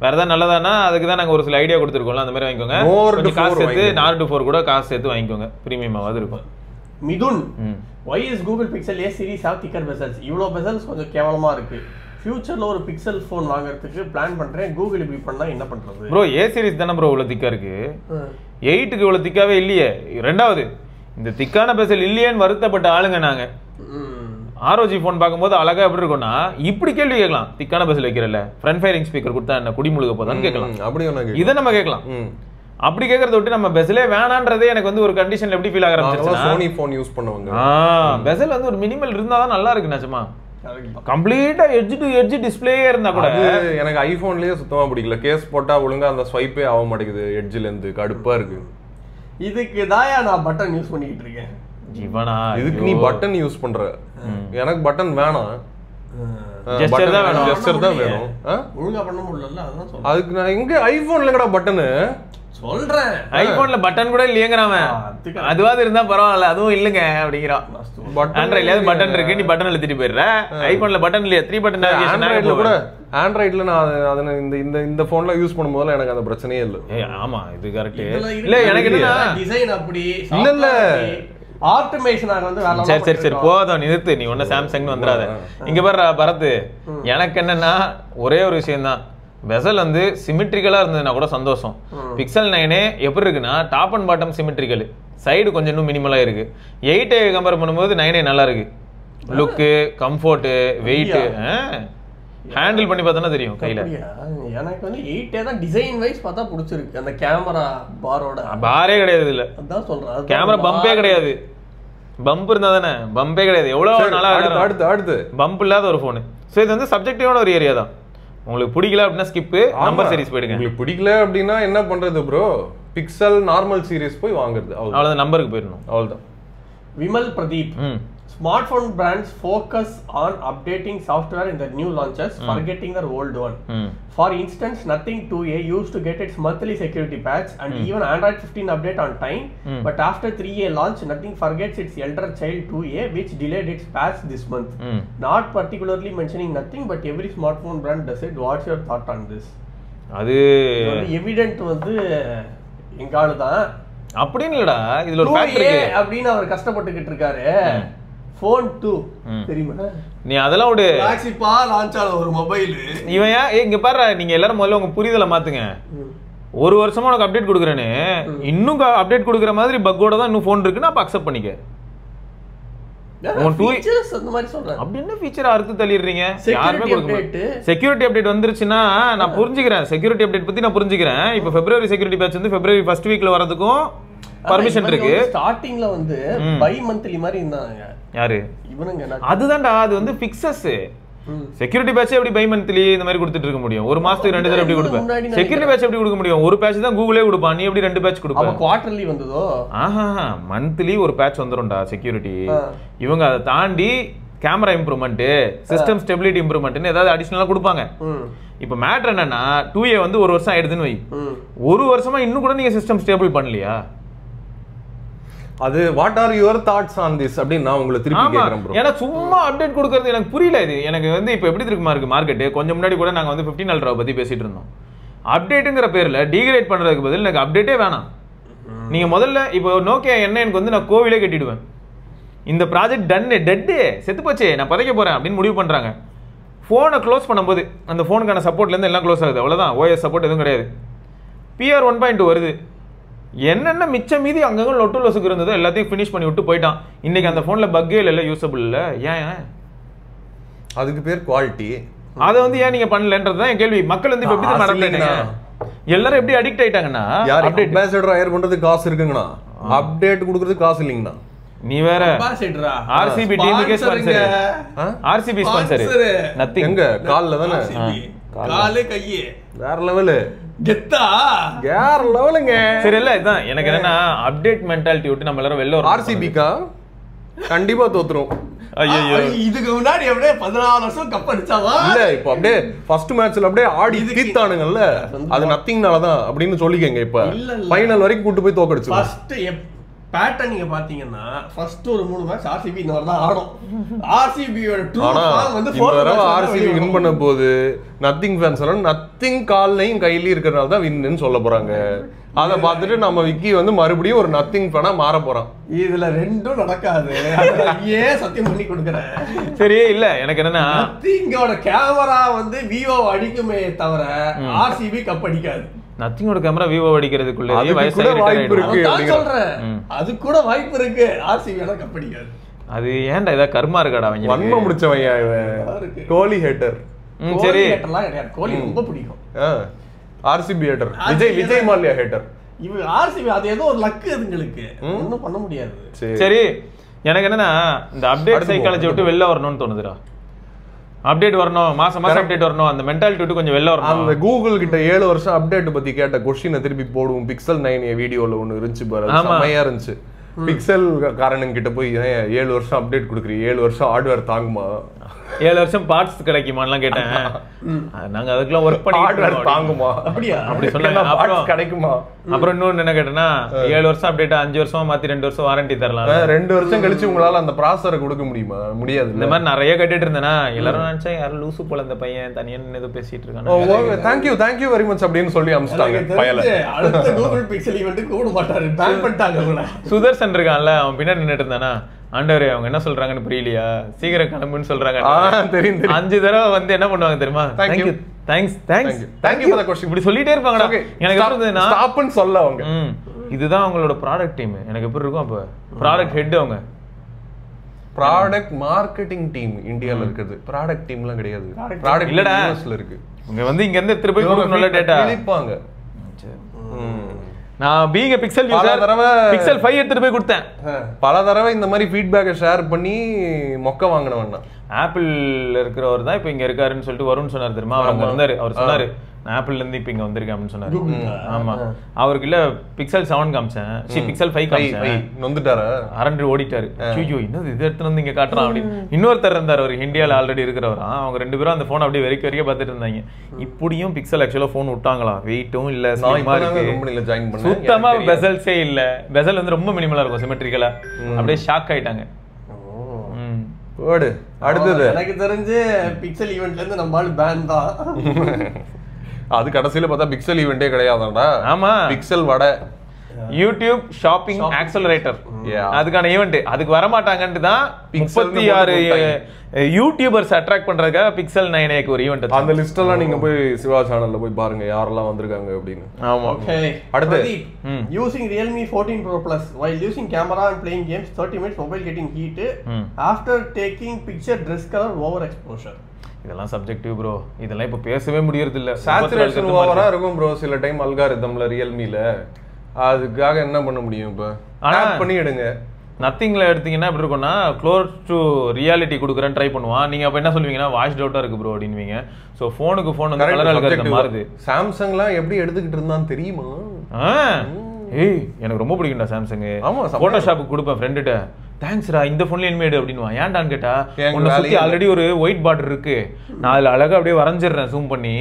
வேற ஏதாவது நல்லதானா அதுக்கு தான் நாங்க ஒரு சில ஐடியா கொடுத்துருக்கோம்ல, அந்த மாதிரி வாங்கிக்கோங்க. கொஞ்சம் காசு சேர்த்து 4-4 கூட காசு சேர்த்து வாங்கிக்கோங்க, பிரீமியமாவது இருக்கும். Mithun, why is Google Pixel A series have thicker bezels? இவ்வளோ bezels கொஞ்சம் கேவலமா இருக்கு. ஃபியூச்சர்ல ஒரு பிக்சல் ஃபோன் வாங்குறதுக்கு பிளான் பண்றேன், கூகுள் இப்படி பண்ணா என்ன பண்றது? ப்ரோ A சீரிஸ் தானே ப்ரோ இவ்வளவு திக்கா இருக்கு, 8க்கு இவ்வளவு திக்காவே இல்லையே. ரெண்டாவது இந்த திக்கான பெசல் இல்லையேன்னு வருத்தப்பட்ட ஆளுங்க நாங்க. ROG ஃபோன் பார்க்கும்போது அழகா எப்படி இருக்கும்னா, இப்படி கேள்வி கேட்கலாம், திக்கான பெசல் வைக்கிறல்ல, ஃப்ரண்ட் ஃபயரிங் ஸ்பீக்கர் கொடுத்தா என்ன குடி முழுக போதான்னு கேட்கலாம். இதை நம்ம கேட்கலாம். அப்படி கேட்கறத விட்டு நம்ம பெசலே வேணான்றதே எனக்கு வந்து ஒரு கண்டிஷன்ல எப்படி ஃபீல் ஆக ஆரம்பிச்சிருச்சு. சோனி ஃபோன் யூஸ் பண்ணுவாங்க, பெசல் வந்து ஒரு மினிமல் இருந்தா தான் நல்லா இருக்கு நிஜமா. கம்ப்ளீட்டா எட்ஜ் டு எட்ஜ் டிஸ்ப்ளேயே இருந்தா கூட எனக்கு ஐபோன்லயே சுத்தமா பிடிக்கல. கேஸ் போட்டா ஒழுங்கா அந்த ஸ்வைப்பே ஆக மாட்டேங்குது, எட்ஜ்ல இருந்து கடுப்பா இருக்கு. இதுக்கு தாயா நான் பட்டன் யூஸ் பண்ணிட்டு இருக்கேன். ஜீவனா, இதுக்கு நீ பட்டன் யூஸ் பண்ற, எனக்கு பட்டன் வேணாம், ஜெஸ்டர் தான் வேணும், ஜெஸ்டர் தான் வேணும். ஒழுங்கா பண்ண முடியல, அதான் சொல்றேன். அதுக்கு நான் எங்க ஐபோன்ல கடா பட்டனு சொல்றேன், ஐபோன்ல பட்டன் கூட இல்லையேங்கறாம. அதுவாது இருந்தா பரவாயில்ல, அதுவும் இல்லங்க அப்படிங்கறான். ஆண்ட்ராய்ட்ல பட்டன் இருக்கு, நீ பட்டன் அழுத்திட்டு போயிடுற. ஐபோன்ல பட்டன் இல்லையா, 3 பட்டன் ஆண்ட்ராய்ட்ல கூட. ஆண்ட்ராய்ட்ல நான் அதன இந்த போன்ல யூஸ் பண்ணும்போது எனக்கு அந்த பிரச்சனையே இல்ல. ஆமா, இது கரெக்ட். இல்ல எனக்கு என்ன டிசைன் அப்படி இல்ல இல்ல ஆப்டிமைசேஷன் வந்து வேற. சரி சரி போதும், நிறுத்து. நீ ஒன்னும் சாம்சங்னு வந்துடாத. இங்க பாரு பரத், எனக்கு என்னன்னா ஒரே ஒரு விஷயம் தான், பெசல் வந்து சிமெட்ரிக்கலா இருந்ததுன்னா கூட சந்தோஷம். பிக்சல் 9 எப்படி இருக்குன்னா top and bottom symmetrical, side கொஞ்சம் இன்னும் மினிமலா இருக்கு. 8 கம்பேர் பண்ணும்போது 9 நல்லா இருக்கு. லுக்கு, கம்ஃபோர்ட், வெயிட், ஹேண்டில் பண்ணி பார்த்தா தெரியும் கையில. எனக்கு வந்து 8 தான் டிசைன் வைஸ் பார்த்தா பிடிச்சிருக்கு. அந்த கேமரா பாரோட பாரே கிடையாது இல்ல, அதான் சொல்றேன். கேமரா பம்பே கிடையாது. பம்ப் இருந்தா தானே, பம்பே கிடையாது. எவ்வளவு நல்லா அடுத்து பம்ப் இல்லாத ஒரு போன். சோ இது வந்து சப்ஜெக்டிவான ஒரு ஏரியா தான். உங்களுக்கு பிடிக்கல அப்படின்னா ஸ்கிப், நம்பர் சீரிஸ் போயிடுங்க. உங்களுக்கு பிடிக்கல அப்படின்னா என்ன பண்றது ப்ரோ, பிக்சல் நார்மல் சீரிஸ் போய் வாங்குறது, அவ்வளவுதான், நம்பருக்கு போயிடணும், அவ்வளவுதான். Vimal Pradeep, smartphone brands focus on updating software in the new launches, forgetting their old one. For instance, Nothing 2A used to get its monthly security patch and even Android 15 update on time, but after 3A launch, Nothing forgets its elder child 2A, which delayed its patch this month. Not particularly mentioning Nothing, but every smartphone brand does it. What's your thought on this? அது எவிடென்ட் வந்து எங்கால தான் அப்படின்னு இல்லடா, இதுல ஒரு ஃபேக்ட் இருக்கு அப்படின்னு அவர் கஷ்டப்பட்டுக்கிட்டு இருக்காரு. ஃபோன் 2 தெரியுமா, நீ அதெல்லாம் ஒரு ஃபிளாக்ஷிப்பா லான்ச் ஆன ஒரு மொபைல். இவன் இங்க பாரு, நீங்க எல்லாரும் முதல்ல உங்க புரிதலை மாத்துங்க. ஒரு வருஷமா உனக்கு அப்டேட் கொடுக்குறேன்னு இன்னும் அப்டேட் கொடுக்குற மாதிரி பக்கோட தான் இன்னும் ஃபோன் இருக்குன்னா அப்ப அக்செப்ட் பண்ணிக்க. அப்படி என்ன ஃபீச்சர் அறுத்து தள்ளிடுறீங்க? யாருமே கொடுக்க. செக்யூரிட்டி அப்டேட் வந்துருச்சுன்னா நான் புரிஞ்சுக்கிறேன், செக்யூரிட்டி அப்டேட் பத்தி நான் புரிஞ்சுக்கிறேன். இப்ப பிப்ரவரி செக்யூரிட்டி பேட்ச் வந்து பிப்ரவரி ஃபர்ஸ்ட் வீக்ல வரதுக்கும் பர்மிஷன் இருக்கு. ஸ்டார்டிங்ல வந்து பை மந்த்லி மாதிரி இருந்தாங்க. யாரு இவனுங்க? அதுதான்டா, அது வந்து ஃபிக்ஸஸ். செக்யூரிட்டி பேட்ச் எப்படி பை மந்த்லி இந்த மாதிரி கொடுத்துட்டு இருக்க முடியும்? ஒரு மாசத்துக்கு 2 தடவை எப்படி கொடுப்பேன்? செக்யூரிட்டி பேட்ச் எப்படி கொடுக்க முடியும்? ஒரு பேட்ச் தான் கூகுளே கொடுப்பான், நீ எப்படி 2 பேட்ச் கொடுப்ப? அப்ப குவார்ட்டர்லி வந்ததோ? ஆஹா, மந்த்லி ஒரு பேட்ச் வந்துரும்டா செக்யூரிட்டி. இவங்க அதை தாண்டி கேமரா இம்ப்ரூவ்மெண்ட், சிஸ்டம் ஸ்டெபிலிட்டி இம்ப்ரூவ்மெண்ட்னு ஏதாவது அடிஷனலா கொடுப்பாங்க. இப்ப மேட்டர் என்னன்னா 2A வந்து ஒரு வருஷம் ஆயிடுதுன்னு வை, ஒரு வருஷமா இன்னும் கூட நீங்க சிஸ்டம் ஸ்டேபிள் பண்ணலையா? அது what are your thoughts on this அப்படின்னு நான் உங்களை திருப்பி கேட்கிறேன் ப்ரோ. ஏன்னா சும்மா அப்டேட் கொடுக்கறது எனக்கு புரியல. இது எனக்கு வந்து இப்போ எப்படி இருக்குமா இருக்கு மார்க்கெட்டு. கொஞ்சம் முன்னாடி கூட நாங்கள் வந்து 15 அல்ட்ரா பற்றி பேசிட்டு இருந்தோம். அப்டேட்டுங்கிற பேரில் டீக்ரேட் பண்ணுறதுக்கு பதில் எனக்கு அப்டேட்டே வேணாம். நீங்கள் முதல்ல இப்போ நோக்கியா என்ன எனக்கு வந்து நான் கோவிலே கட்டிடுவேன். இந்த ப்ராஜெக்ட் டெட்டு செத்து போச்சே நான் பதைக்க போகிறேன் அப்படின்னு முடிவு பண்ணுறாங்க. ஃபோனை க்ளோஸ் பண்ணும்போது அந்த ஃபோனுக்கான சப்போர்ட்லேருந்து எல்லாம் க்ளோஸ் ஆகுது. அவ்வளோதான். ஓஎஸ் சப்போர்ட் எதுவும் கிடையாது. PR 1.2 வருது. என்னென்ன மிச்சம் மீதி அங்கங்க லொட்டு லொசுக்கு இருந்ததோ எல்லாத்தையும் ஃபினிஷ் பண்ணி விட்டு போயிட்டான். இன்னைக்கு அந்த ஃபோனில் பக்கே இல்லை, யூஸபிள் இல்லை. ஏன் அதுக்கு பேர் குவாலிட்டி. அதை வந்து ஏன் நீங்க பண்ணலன்றது தான் என் கேள்வி. மக்கள் வந்து இப்போ எப்படி நடந்துட்டாங்க, எல்லாரும் எப்படி அடிக்ட் ஆயிட்டாங்கன்னா அப்டேட் அம்பாசிடர் ஹையர் பண்றதுக்கு காசு இருக்குங்கண்ணா, அப்டேட் கொடுக்கிறதுக்கு காசு இல்லைங்கண்ணா. நீ வேற RCB டீமுக்கே ஸ்பான்சர். RCB sponsor nothing. எங்க கால்ல தானே, காலே கையே வேற லெவலு கெத்தா வேற லெவலுங்க. சரி இல்ல இதான் எனக்கு என்னன்னா அப்டேட் மென்டாலிட்டி விட்டு நம்ம எல்லாரும் வெளில வரோம். RCBக்கா கண்டிப்பா தோத்துரும். ஐயோ இதுக்கு முன்னாடி அப்படியே 14 வருஷம் கப் அடிச்சாவா இல்ல, இப்போ அப்படியே ஃபர்ஸ்ட் மேட்ச்ல அப்படியே ஆடி தீத்தானுங்கல்ல, அது நத்திங்னால தான் அப்படின்னு சொல்லிக்கங்க. இப்ப ஃபைனல் வரைக்கும் கூட்டி போய் தோக்கடிச்சு. ஃபர்ஸ்ட் பேட்டர்ன் நீங்க பாத்தீங்கன்னா ஃபர்ஸ்ட் ஒரு 3 மேட்ச் RCB இந்த மாதிரி தான் ஆடும். RCBயோட ட்ரூ ஃபார்ம் வந்து 4 மேட்ச் RCB வின் பண்ண போது நத்திங் ஃபேன்ஸ் எல்லாம் நத்திங் கால்லையும் கையிலயும் இருக்கறனால தான் வின்னு சொல்ல போறாங்க. அத பார்த்துட்டு நம்ம விக்கி வந்து மறுபடியும் ஒரு நத்திங் ஃபேனா மாற போறான். இதுல ரெண்டும் நடக்காது. ஏன் சத்தியம் பண்ணி கொடுக்கறேன். சரி இல்ல எனக்கு என்னன்னா நத்திங்கோட கேமரா வந்து விவோ அடிக்குமே தவிர RCB கப் அடிக்காது. நத்திங்கோட கேமரா விவோ அடிக்கிறதுக்குள்ள வாய்ப்பு இருக்கு. அது கூட வாய்ப்பு இருக்கு. RCB ஆனா கப் அடிக்காது. அது ஏன்டா ஏதா கர்மா இருக்காடா அவங்க. வன்ம முடிச்சவங்க இவன். கோலி ஹேட்டர். சரி ஹேட்டர்லாம் கிடையாது. கோலி ரொம்ப பிடிக்கும். RCB hater. Vijay Mallya hater. இவங்க RCB அது ஏதோ ஒரு லக் அதுங்களுக்கு. ஒண்ணும் பண்ண முடியாது. சரி எனக்கு என்னன்னா இந்த அப்டேட் சைக்காலஜி விட்டு வெளில வரணும்னு தோணுதுடா. அப்டேட் வரணும், மாசம் அப்டேட் வரணும், அந்த மென்டாலிட்டி விட்டு கொஞ்சம் வெளில வரணும். அந்த கூகுள் கிட்ட 7 வருஷம் அப்டேட் பத்தி கேட்ட கொஸ்டினை திருப்பி போடுவோம். பிக்சல் 9 வீடியோல ஒன்னு இருந்துச்சு பாரு, செமையா இருந்துச்சு. பிக்சல் காரணம் கிட்ட போய் 7 வருஷம் அப்டேட் கொடுக்குறீங்க, 7 வருஷம் ஹார்ட்வேர் தாங்குமா, 7 வருஷம் பார்ட்ஸ் கிடைக்குமான்னு கேட்டேன். நாங்க அதுக்கெல்லாம் ஒர்க் பண்ணி ஹார்ட்வேர் தாங்குமா அப்படியா அப்படி சொன்னாங்க. அப்புறம் கிடைக்குமா, அப்புறம் இன்னொன்னு என்ன கேட்டேன்னா 7 வருஷம் அப்டேட் 5 வருஷமா மாத்தி 2 வருஷம் வாரண்டி தரலாம். 2 வருஷம் கழிச்சு உங்களால அந்த ப்ராசஸரை கொடுக்க முடியுமா? முடியாது. இந்த மாதிரி நிறைய கேட்டுட்டு இருந்தேன்னா எல்லாரும் நினைச்சா யாரும் லூசு போல இந்த பையன் தனியா ஏதோ பேசிட்டு இருக்காங்க. தேங்க்யூ வெரி மச் அப்படின்னு சொல்லி அனுப்பிச்சிட்டாங்க. அடுத்த கூகுள் பிக்சல் ஈவென்ட் கூட மாட்டாரு, பேன் பண்ணிட்டாங்க. சுதர்சன் இருக்கான்ல, அவன் பின்னாடி நின்னுட்டு இருந்தானா, ஆண்டவரே அவங்க என்ன சொல்றாங்கன்னு புரியலையா, சீக்கிரம் கிளம்புன்னு சொல்றாங்க. தெரியும் 5 தடவை வந்து என்ன பண்ணுவாங்க தெரியுமா, thank you thank you for the question இப்படி சொல்லிட்டே இருப்பாங்கடா. எனக்கு எப்படி இருந்ததுன்னா ஸ்டாப்னு சொல்ல அவங்க. இதுதான் அவங்களோட ப்ராடக்ட் டீம். எனக்கு எப்படி இருக்கும் அப்ப ப்ராடக்ட் ஹெட், அவங்க ப்ராடக்ட் மார்க்கெட்டிங் டீம் இந்தியால இருக்குது. ப்ராடக்ட் டீம்லாம் கிடையாது. ப்ராடக்ட் இல்லடா யூஎஸ்ல இருக்கு. இங்க வந்து இங்க இருந்து எடுத்து போய் கொடுக்கணும்ல டேட்டா இழுப்பாங்க. நான் பீங்க பிக்சல் யூசர் பிக்சல் 5 எடுத்துட்டு போய் கொடுத்தேன். பல தடவை இந்த மாதிரி ஃபீட்பேக்கை ஷேர் பண்ணி மொக்க வாங்கினவன். ஆப்பிள் இருக்கிறவர் தான் இப்போ இங்க இருக்காருன்னு சொல்லிட்டு வரும்னு சொன்னார் தெரியுமா. அவர் அங்க இருந்தாரு. அவர் சொன்னாரு நான் ஆப்பிள்ல இருந்து இப்போ இங்க வந்திருக்கேன் அப்படின்னு சொன்னாரு. ஆமா அவருக்கு இல்ல பிக்சல் 7 காமிச்சேன், பிக்சல் 5 காமிச்சேன். நொந்துட்டாரு, அரண்டு ஓடிட்டாரு. ஐயோ இன்னும் இது எடுத்து வந்து இங்க காட்டுறான் அப்படின்னு. இன்னொருத்தர் இருந்தார், அவர் இந்தியாவில் ஆல்ரெடி இருக்கிறவரா. அவங்க 2 பேரும் அந்த போன் அப்படியே வெறிக்க பார்த்துட்டு இருந்தாங்க. இப்படியும் பிக்சல் ஆக்சுவலா போன் விட்டாங்களா, வெயிட்டும் இல்ல, சுத்தமா பெசல்ஸே இல்ல. பெசல் வந்து ரொம்ப மினிமலா இருக்கும், சிமெட்ரிக்கலா. அப்படியே ஷாக் ஆயிட்டாங்க. அடுத்தது எனக்கு தெரிஞ்சு பிக்சல் ஈவென்ட்ல இருந்து நம்ம ஆளு பேன் தான். அது கடைசியில பார்த்தா பிக்சல் ஈவென்ட்டே கிடையாதாடா. ஆமா பிக்சல் வடை யூடியூப் ஷாப்பிங் ஆக்சலரேட்டர் அதுக்கான ஈவென்ட். அதுக்கு வர மாட்டாங்கன்னு தான் 36 யூடியூபர்ஸ் அட்ராக்ட் பண்றதுக்காக பிக்சல் 9 ஒரு ஈவென்ட். அந்த லிஸ்ட் எல்லாம் நீங்க போய் சிவா சேனல்ல போய் பாருங்க யாரெல்லாம் வந்திருக்காங்க அப்படின்னு. ஆமா அடுத்து using Realme 14 Pro Plus while using camera and playing games 30 minutes mobile getting heat after taking picture dress color overexposure. இதெல்லாம் சப்ஜெக்டிவ் ப்ரோ. இதெல்லாம் இப்ப பேசவே முடியறது இல்ல. சேச்சுரேஷன் ஓவரா இருக்கும் ப்ரோ சில டைம் அல்காரிதம்ல ரியல்மில. அதுக்காக என்ன பண்ண முடியும்? இப்ப ஆட் பண்ணி எடுங்க. நத்திங்ல எடுத்தீங்கன்னா எப்படி இருக்கும்னா க்ளோஸ் டு ரியாலிட்டி கொடுக்குறேன்னு ட்ரை பண்ணுவான். நீங்க அப்ப என்ன சொல்லுவீங்கன்னா வாய்ஸ் டவுட்டா இருக்கு ப்ரோ அப்படின்வீங்க. ஸோ ஃபோனுக்கு ஃபோன் வந்து கலர் அல்காரிதம் மாறுது. சாம்சங்லாம் எப்படி எடுத்துக்கிட்டு இருந்தான்னு தெரியுமா? ஏய் எனக்கு ரொம்ப பிடிக்கும்டா சாம்சங். ஆமா போட்டோஷாப்புக்கு கொடுப்பேன் ஃப்ரெண்டுகிட்ட. தேங்க்ஸ்ரா இந்த ஃபோன்ல இனிமேடு அப்படின்னுவான். ஏன்டான்னு கேட்டா உன்னை சுற்றி ஆல்ரெடி ஒரு ஒயிட் பார்டர் இருக்கு, நான் அதில் அழகாக அப்படியே வரைஞ்சிடுறேன் ஜூம் பண்ணி.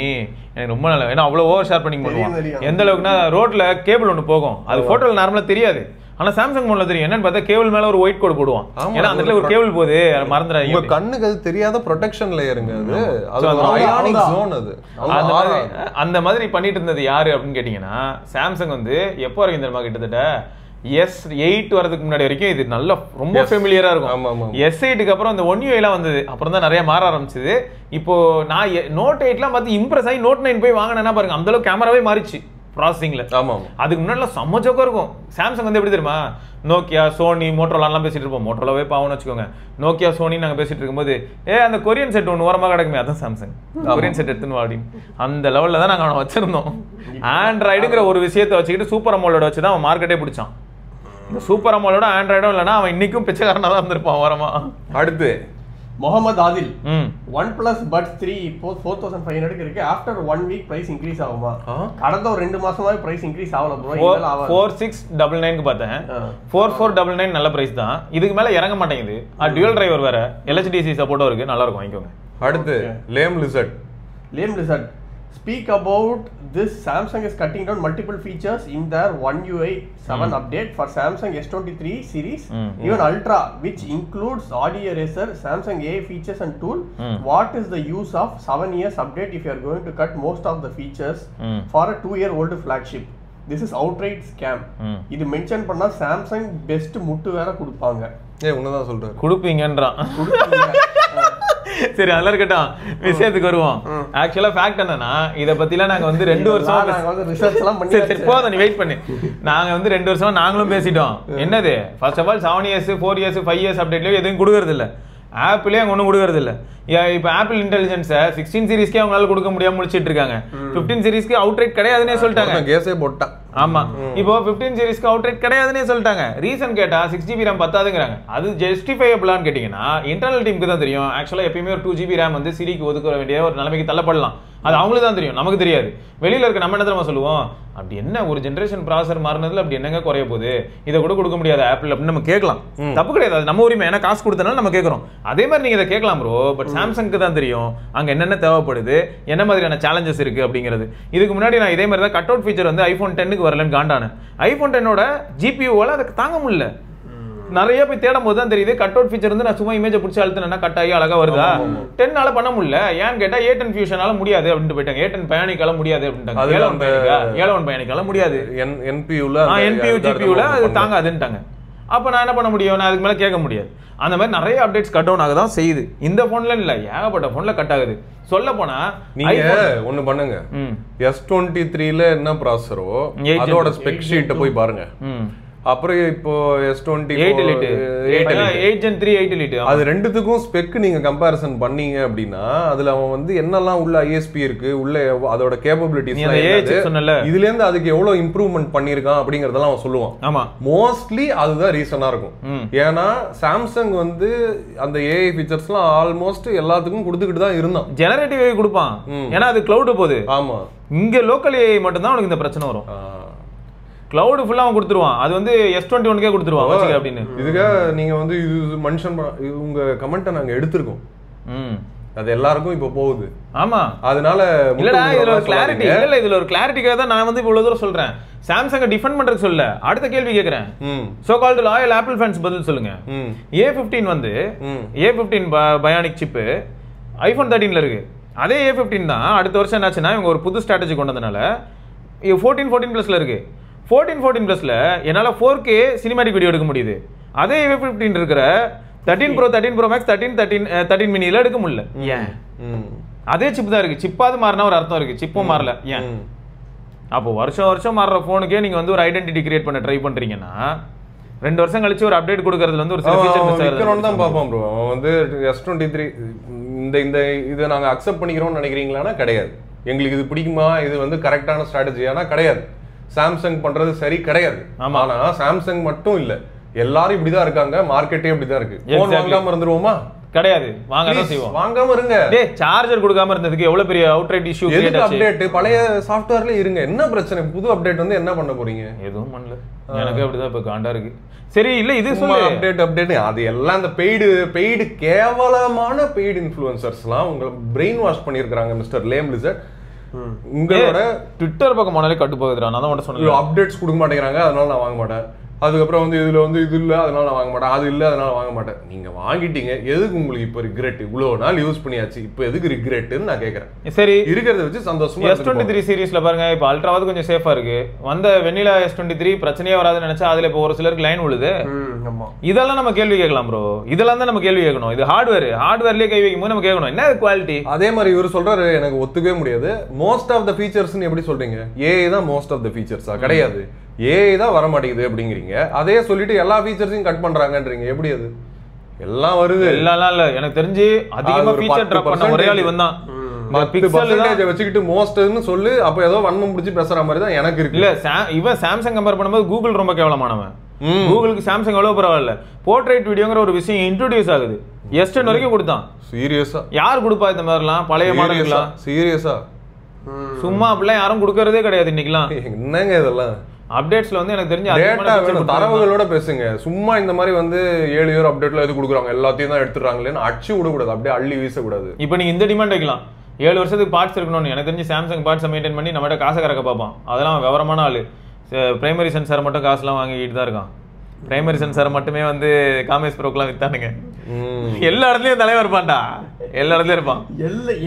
எனக்கு ரொம்ப நல்லா, ஏன்னா அவ்வளோ ஓவர் ஷேர் பண்ணி பண்ணுவான். எந்த அளவுக்குன்னா ரோட்ல கேபிள் ஒன்று போகும், அது ஃபோட்டோவில் நார்மலாக தெரியாது, ஆனா சாம்சங் போன்ல தெரியும் என்னன்னு பார்த்தா கேபிள் மேல ஒரு ஒயிட் கோட் போடுவான். ஏன்னா அந்த இடத்துல ஒரு கேபிள் போகுது மறந்துடாதீங்க. உங்க கண்ணுக்கு அது தெரியாத ப்ரொடெக்ஷன் லேயருங்க அது. அது ஒரு அயானிக் ஜோன் அது. அந்த மாதிரி பண்ணிட்டு இருந்தது யாரு அப்படின்னு கேட்டீங்கன்னா சாம்சங் வந்து எப்போ வரைக்கும் தெரியுமா கிட்டத்தட்ட S8 வரதுக்கு முன்னாடி வரைக்கும் இது நல்ல ரொம்ப ஃபெமிலியரா இருக்கும். S8க்கு அப்புறம் அந்த One UI எல்லாம் வந்தது. அப்புறம் தான் நிறைய மாற ஆரம்பிச்சது. இப்போ நான் Note 8லாம் பார்த்து இம்ப்ரெஸ் ஆகி Note 9 போய் வாங்கினேன்னா பாருங்க அந்த அளவுக்கு கேமராவே மாறிச்சு ப்ராசஸிங்ல. அதுக்கு முன்னாடி செம்ம ஜோக்கா இருக்கும். சாம்சங் வந்து எப்படி தெரியுமா, நோக்கியா சோனி மோட்டோரோலாம் பேசிட்டு இருப்போம். மோட்டோரோவே பாவம்னு வச்சுக்கோங்க. நோக்கியா சோனி நாங்க பேசிட்டு இருக்கும்போது அந்த கொரியன் செட் ஒன்று ஓரமாக கிடக்குமே அதான் சாம்சங். கொரியன் செட் எடுத்துன்னு அப்படின்னு அந்த லெவலில் தான் நாங்கள் அவனை வச்சிருந்தோம். ஆண்ட்ராய்டுங்கிற ஒரு விஷயத்தை வச்சுக்கிட்டு சூப்பர் அமோலோட வச்சு தான் அவன் மார்க்கெட்டே பிடிச்சான். இந்த சூப்பர் அமோலோட ஆண்ட்ராய்டும் இல்லைன்னா அவன் இன்னைக்கும் பிச்சைக்காரனா தான் இருந்திருப்பான் ஓரமா. அடுத்து முகமது ஆதில் OnePlus Buds 3 இப்போ 4500 இருக்கு. ஆஃப்டர் 1 வீக் பிரைஸ் இன்க்ரீஸ் ஆகுமா? கடந்த ஒரு 2 மாசமாவே பிரைஸ் இன்க்ரீஸ் ஆகல ப்ரோ. 4699 க்கு பார்த்தேன். 4499 நல்ல பிரைஸ் தான். இதுக்கு மேல இறங்க மாட்டேங்குது. டுயல் டிரைவர் வேற LHDC சப்போர்ட்டும் இருக்கு. நல்லா இருக்கும், வாங்கிக்கோங்க. அடுத்து லேம் lizard speak about this. Samsung is cutting down multiple features in their One UI 7 update for Samsung S23 series, even Ultra, which includes audio eraser, Samsung AI features and tool. What is the use of 7 years update if you are going to cut most of the features for a 2-year-old flagship? This is outright scam. இது மென்ஷன் பண்ணா Samsung பெஸ்ட் முட்டு வேற கொடுப்பாங்க. உன்னதான் சொல்றாரு கொடுப்பீங்கன்றான். சரி அதெல்லாம் இருக்கட்டும், விஷயத்துக்கு வருவோம். ஆக்சுவலா ஃபேக்ட் என்னன்னா இத பத்திலாம் நாங்க வந்து 2 வருஷம் நாங்க வந்து ரிசர்ச் எல்லாம் பண்ணி சரி போதும் நீ வெயிட் பண்ணு. நாங்க வந்து 2 வருஷமா நாங்களும் பேசிட்டோம். என்னது first of all 7 years 4 years 5 years அப்டேட்லயே எதுவும் கொடுக்கறது இல்ல. ஆப்பிளே அங்க ஒன்றும் கொடுக்கறது இல்ல. இப்போ ஆப்பிள் இன்டெலிஜென்ஸை 16 சீரிஸ்க்கே அவங்களால கொடுக்க முடியாம முடிச்சிட்டு இருக்காங்க. 15 சீரிஸ்க்கு அவுட்ரைட் கிடையாதுன்னே சொல்லிட்டாங்க. கேஸே போட்டான். ஆமா இப்போ 15 சீரிஸ்க்கு அவுட்ரைட் கிடையாதுன்னே சொல்லிட்டாங்க. ரீசன் கேட்டா 6GB RAM பத்தாதுங்கிறாங்க. அது ஜஸ்டிஃபையபிளான்னு கேட்டீங்கன்னா இன்டர்னல் டீமுக்கு தான் தெரியும். ஆக்சுவலா எப்பயுமே ஒரு 2GB RAM வந்து சிரிக்கு ஒதுக்க வேண்டிய ஒரு நிலைமைக்கு தள்ளப்படலாம். அது அவங்களுக்கு தான் தெரியும், நமக்கு தெரியாது. வெளியில இருக்க நம்ம என்ன தெரியுமா சொல்லுவோம், அப்படி என்ன ஒரு ஜெனரேஷன் ப்ராசஸர் மாறினதுல அப்படி என்னங்க குறைய போகுது, இதை கூட கொடுக்க முடியாது ஆப்பிள் அப்படின்னு நம்ம கேட்கலாம். தப்பு கிடையாது, அது நம்ம உரிமை. ஏன்னா காசு கொடுத்தனால நம்ம கேட்கறோம். அதே மாதிரி நீங்க இதை கேட்கலாம் ப்ரோ. பட் சாம்சங்க்கு தான் தெரியும் அங்க என்னென்ன தேவைப்படுது, என்ன மாதிரியான சேலஞ்சஸ் இருக்கு அப்படிங்கிறது. இதுக்கு முன்னாடி நான் இதே மாதிரி தான் கட் அவுட் ஃபீச்சர் வந்து ஐபோன் 10க்கு வரலன்னு காண்டானேன். ஐபோன் 10ஓட GPU-வால அதுக்கு தாங்க முடியல. நிறைய போய் தேடும் போது தான் தெரியுது கட் அவுட் ஃபீச்சர் வந்து நான் சும்மா இமேஜை பிடிச்சி அழுத்தினா கட் ஆகி அழகா வருதா. 10ஆல பண்ண முடியல. ஏன்னு கேட்டா A10 ஃபியூஷனால முடியாது அப்படின்ட்டு போயிட்டாங்க. A10 பயானிக்கால முடியாது அப்படின்ட்டாங்க. A11 பயானிக்கால முடியாது. NPU GPU-ல அது தாங்காதுன்ட்டாங்க. அப்ப நான் என்ன பண்ண முடியும், நான் அதுக்கு மேல கேட்க முடியாது. அந்த மாதிரி நிறைய அப்டேட்ஸ் கட் டவுன் ஆக தான் செய்யுது. இந்த போன்ல இல்ல, ஏகப்பட்ட போன்ல கட் ஆகுது. சொல்ல போனா நீங்க ஒண்ணு பண்ணுங்க, S23ல என்ன ப்ராசஸரோ அதோட ஸ்பெக் ஷீட் போய் பாருங்க. அப்புறம் இப்போ S20 8 Gen 3 8 Elite அது ரெண்டுத்துக்கும் ஸ்பெக் நீங்க கம்பேரிசன் பண்ணீங்க அப்படின்னா அதுல அவன் வந்து என்னெல்லாம் உள்ள ISP இருக்கு, உள்ள அதோட கேப்பபிலிட்டிஸ் இதுல இருந்து அதுக்கு எவ்வளவு இம்ப்ரூவ்மெண்ட் பண்ணிருக்கான் அப்படிங்கறதெல்லாம் அவன் சொல்லுவான். ஆமா, மோஸ்ட்லி அதுதான் ரீசனா இருக்கும். ஏன்னா சாம்சங் வந்து அந்த AI ஃபீச்சர்ஸ்லாம் ஆல்மோஸ்ட் எல்லாத்துக்கும் கொடுத்துக்கிட்டு தான் இருந்தான். ஜெனரேட்டிவ் AI கொடுப்பான், ஏன்னா அது கிளவுட் போகுது. ஆமா, இங்க லோக்கல் AI மட்டும் தான் உனக்கு இந்த பிரச்சனை வரும். கிளவுட் ஃபுல்லா அவன் கொடுத்துருவான். அது வந்து S21க்கே கொடுத்துருவான் வச்சுக்க அப்படின்னு. இதுக்கு நீங்க வந்து இது மென்ஷன் உங்க கமெண்ட்டை நாங்க எடுத்திருக்கோம். அது எல்லாருக்கும் இப்ப போகுது. ஆமா, அதனால இல்லடா இதுல ஒரு கிளாரிட்டி இல்ல, இதுல ஒரு கிளாரிட்டிக்காக தான் நான் வந்து இவ்வளவு தூரம் சொல்றேன். சாம்சங்கை டிஃபெண்ட் பண்றதுக்கு சொல்ல, அடுத்த கேள்வி கேக்குறேன். So called loyal apple fans பதில் சொல்லுங்க. A15 வந்து A15 பயானிக் சிப் ஐபோன் 13ல இருக்கு. அதே A15 தான் அடுத்த வருஷம் என்னாச்சுன்னா இவங்க ஒரு புது ஸ்ட்ராட்டஜி கொண்டு வந்தனால 14 பிளஸ்ல இருக்கு. 14 பிளஸ்ல என்னால 4K சினிமேட்டிக் வீடியோ எடுக்க முடியுது. அதே A15 இருக்கிற 13 Pro 13 Pro Max 13 மினில எடுக்க முடியல. ஏன்? அதே சிப் தான் இருக்கு. சிப்பாது மாறினா ஒரு அர்த்தம் இருக்கு, சிப்பும் மாறல. ஏன்? அப்போ வருஷம் மாறுற போனுக்கே நீங்க வந்து ஒரு ஐடென்டிட்டி கிரியேட் பண்ண ட்ரை பண்றீங்கன்னா 2 வருஷம் கழிச்சு ஒரு அப்டேட் கொடுக்கறதுல வந்து ஒரு சில ஃபீச்சர் மிஸ் ஆகுது தான் பாப்போம் ப்ரோ. அவன் வந்து S23 இந்த இதை நாங்க அக்செப்ட் பண்ணிக்கிறோம்னு நினைக்கிறீங்களானா கிடையாது. எங்களுக்கு இது பிடிக்குமா, இது வந்து கரெக்டான ஸ்ட்ராட்டஜியானா கிடையாது. சாம்சங் பண்றது சரி கிடையாது. ஆனா சாம்சங் மட்டும் இல்ல, எல்லாரும் இப்படிதான் இருக்காங்க, மார்க்கெட்டே இப்படிதான் இருக்கு. போன் வாங்காம இருந்துருவோமா? கிடையாது, வாங்கதான் செய்வோம். வாங்காம இருங்க. டேய், சார்ஜர் கொடுக்காம இருந்ததுக்கு எவ்வளவு பெரிய அவுட்ரைட் இஷ்யூ கிரியேட் ஆச்சு. அப்டேட் பழைய சாஃப்ட்வேர்ல இருங்க, என்ன பிரச்சனை? புது அப்டேட் வந்து என்ன பண்ண போறீங்க? எதுவும் பண்ணல. எனக்கு அப்படிதான் இப்ப காண்டா இருக்கு. சரி இல்ல இது சும்மா அப்டேட் அது எல்லாம் அந்த பெய்டு கேவலமான பெய்டு இன்ஃப்ளூயன்சர்ஸ்லாம் உங்களை பிரெயின் வாஷ் பண்ணிருக்காங்க மிஸ்டர் லேம் லிசர்ட். உங்களோட ட்விட்டர் பக்கம் போனாலே கட்டு போகுதுடா. நான் தான் உன்கிட்ட சொன்னேன், அப்டேட்ஸ் கொடுக்க மாட்டேங்கிறாங்க அதனால நான் வாங்க மாட்டேன். அதுக்கப்புறம் வந்து இதுல வந்து இது இல்ல அதனால நான் வாங்க மாட்டேன், அது இல்ல அதனால வாங்க மாட்டேன். நீங்க வாங்கிட்டீங்க, எதுக்கு உங்களுக்கு இப்போ ரிக்ரெட்? இவ்வளவு நாள் யூஸ் பண்ணியாச்சு, இப்போ எதுக்கு ரிக்ரெட்னு நான் கேக்குறேன். சரி, இருக்கிறத வச்சு சந்தோஷமா. S23 சீரிஸ்ல பாருங்க, இப்போ அல்ட்ராவது கொஞ்சம் சேஃபா இருக்கு. வந்த வெண்ணிலா S23 பிரச்சனையே வராதுன்னு நினைச்சா அதுல இப்போ ஒரு சிலருக்கு லைன் விழுது. இதெல்லாம் நம்ம கேள்வி கேட்கலாம் ப்ரோ. இதெல்லாம் தான் நம்ம கேள்வி கேட்கணும். இது ஹார்ட்வேர்லயே கை வைக்கும் போது நம்ம கேட்கணும் என்ன குவாலிட்டி. அதே மாதிரி இவர் சொல்றாரு, எனக்கு ஒத்துக்கவே முடியாது. மோஸ்ட் ஆஃப் த ஃபீச்சர்ஸ்னு எப்படி சொல்றீங்க? ஏஐ தான் மோஸ்ட் ஆஃப் த ஃபீச்சர்ஸா? கிடையாது, ஏஐ தான் வர மாட்டேங்குது அப்படிங்கிறீங்க. அதே சொல்லிட்டு எல்லா ஃபீச்சர்ஸையும் கட் பண்றாங்கன்றீங்க. எப்படி அது? எல்லாம் வருது. எல்லாம் இல்ல, எனக்கு தெரிஞ்சு அதிகமா ஃபீச்சர் டிராப் பண்ண ஒரே ஆள் இவன் தான். 10% வச்சுக்கிட்டு மோஸ்ட்னு சொல்லு. அப்ப ஏதோ வன்மம் பிடிச்சி பேசுற மாதிரி தான் எனக்கு இருக்கு. இல்ல, இவன் சாம்சங் கம்பேர் பண்ணும்போது கூகுள் ரொம்ப கேவலமானவன். கூகுளுக்கு சாம்சங் எவ்வளவு பரவாயில்ல. போர்ட்ரைட் வீடியோங்கிற ஒரு விஷயம் இன்ட்ரோடியூஸ் ஆகுது. S10 வரைக்கும் கொடுத்தான். சீரியஸா யார் கொடுப்பா இந்த மாதிரிலாம் பழைய மாடல்களா? சீரியஸா சும்மா அப்படிலாம் யாரும் கொடுக்கறதே கிடையாது இன்னைக்குலாம். என்னங்க இதெல்லாம்? அப்டேட்ஸ்ல வந்து எனக்கு தெரிஞ்ச டேட்டா வேணும், தரவுகளோட பேசுங்க. சும்மா இந்த மாதிரி வந்து 7 இயர் அப்டேட்ல எது கொடுக்குறாங்க எல்லாத்தையும் தான் எடுத்துறாங்களேன்னு அடிச்சு விடக்கூடாது, அப்படியே அள்ளி வீசக்கூடாது. இப்போ நீங்க இந்த டிமாண்ட் வைக்கலாம், 7 வருஷத்துக்கு பார்ட்ஸ் இருக்கணும்னு. எனக்கு தெரிஞ்சு சாம்சங் பார்ட்ஸை மெயின்டைன் பண்ணி நம்மகிட்ட காசை கறக்க பார்ப்பான். அதெல்லாம் விவரமான ஆளு. பிரைமரி சென்சார் மட்டும் காசுலாம் வாங்கிட்டு தான் இருக்கான். பிரைமரி சென்சார் மட்டுமே வந்து காமேஷ் ப்ரோக்கெல்லாம் வித்தானுங்க. எல்லா இடத்துலயும் தலைவர் இருப்பான்டா, எல்லா இடத்துலயும் இருப்பான்.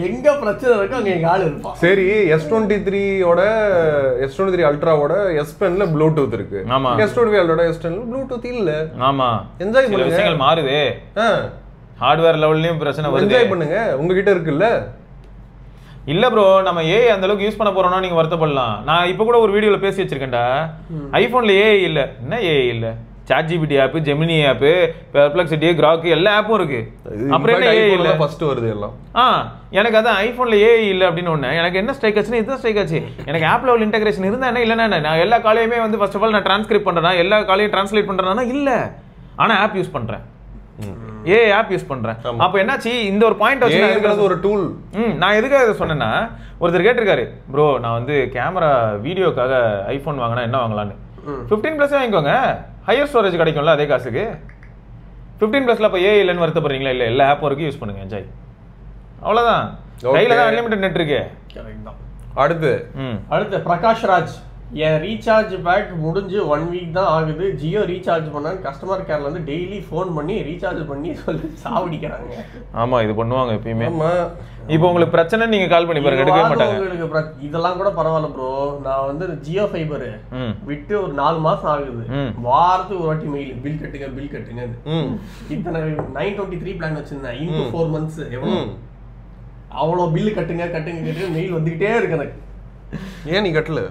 எங்க பிரச்சனை இருக்கோ அங்க எங்க ஆளு இருப்பான். சரி, S23 அல்ட்ராவோட S Penல ப்ளூடூத் இருக்கு. ஆமா, S23 அல்ட்ராவோட S10 ப்ளூடூத் இல்ல. ஆமா, என்ஜாய் பண்ணுங்க. விஷயங்கள் மாறுது. ஹார்ட்வேர் லெவல்லயும் பிரச்சனை வருது. என்ஜாய் பண்ணுங்க, உங்ககிட்ட இருக்குல்ல. இல்ல ப்ரோ, நம்ம ஏஐ அந்த அளவுக்கு யூஸ் பண்ண போறோம்னா நீங்க வருத்தப்படலாம். நான் இப்ப கூட ஒரு வீடியோல பேசி வச்சிருக்கேன்டா, ஐபோன்ல ஏஐ இல்ல. என்ன ஏஐ இல்ல? ChatGPT app, Gemini app, Perplexity, Grok எல்லா ஆப்பும் இருக்கு. அப்புறம் என்ன ஏஐ இல்ல? ஃபர்ஸ்ட் வருது எல்லாம். எனக்கு அதான் ஐபோன்ல ஏஐ இல்ல அப்படின்னு ஒண்ணு எனக்கு என்ன ஸ்ட்ரைக் ஆச்சுன்னா இதுதான் ஸ்ட்ரைக் ஆச்சு. எனக்கு ஆப் லெவல் இன்டகிரேஷன் இருந்தா என்ன, இல்லன்னா என்ன? நான் எல்லா காலையுமே வந்து ஃபர்ஸ்ட் ஆஃப் ஆல் நான் டிரான்ஸ்கிரிப்ட் பண்றேனா, எல்லா காலையும் டிரான்ஸ்லேட் பண்றேனா? இல்ல, ஆனா ஆப் யூஸ் பண்றேன், ஆப் யூஸ் பண்றேன். அப்ப என்னாச்சு, இந்த ஒரு பாயிண்ட் வச்சு ஒரு டூல். நான் எதுக்காக இதை சொன்னேன்னா, ஒருத்தர் கேட்டிருக்காரு, ப்ரோ நான் வந்து கேமரா வீடியோக்காக ஐபோன் வாங்கினா என்ன வாங்கலான்னு. 15+ வாங்கிக்கோங்க, ஹையர் ஸ்டோரேஜ் கிடைக்கும்ல அதே காசுக்கு. 15+ல அப்ப ஏஐ இல்லைன்னு வருத்தப்படுறீங்களா? இல்ல, எல்லா ஆப் வரைக்கும் யூஸ் பண்ணுங்க, என்ஜாய். அவ்வளவுதான், கையில தான் அன்லிமிட்டட் நெட் இருக்கு. அடுத்து பிரகாஷ் ராஜ், என் ரீசார்ஜ் பேக் முடிஞ்சு 1 வீக் தான் ஆகுது. ஜியோ ரீசார்ஜ் பண்ண கஸ்டமர் கேர்ல வந்து டெய்லி ஃபோன் பண்ணி ரீசார்ஜ் பண்ணி சொல்லி சாவடிக்கிறாங்க. ஆமா, இது பண்ணுவாங்க எப்பயுமே. இப்போ உங்களுக்கு பிரச்சனை நீங்க கால் பண்ணி பாருங்க, எடுக்கவே மாட்டாங்க. இதெல்லாம் கூட பரவாயில்ல ப்ரோ, நான் வந்து ஜியோ ஃபைபர் விட்டு ஒரு 4 மாசம் ஆகுது. வாரத்துக்கு ஒரு வாட்டி மெயில், பில் கட்டுங்க. இத்தனை 923 பிளான் வச்சிருந்தேன், இன்டு 4 months எவ்வளவு, அவ்வளவு பில் கட்டுங்க மெயில் வந்துகிட்டே இருக்கு எனக்கு. ஏன் நீ கட்டல?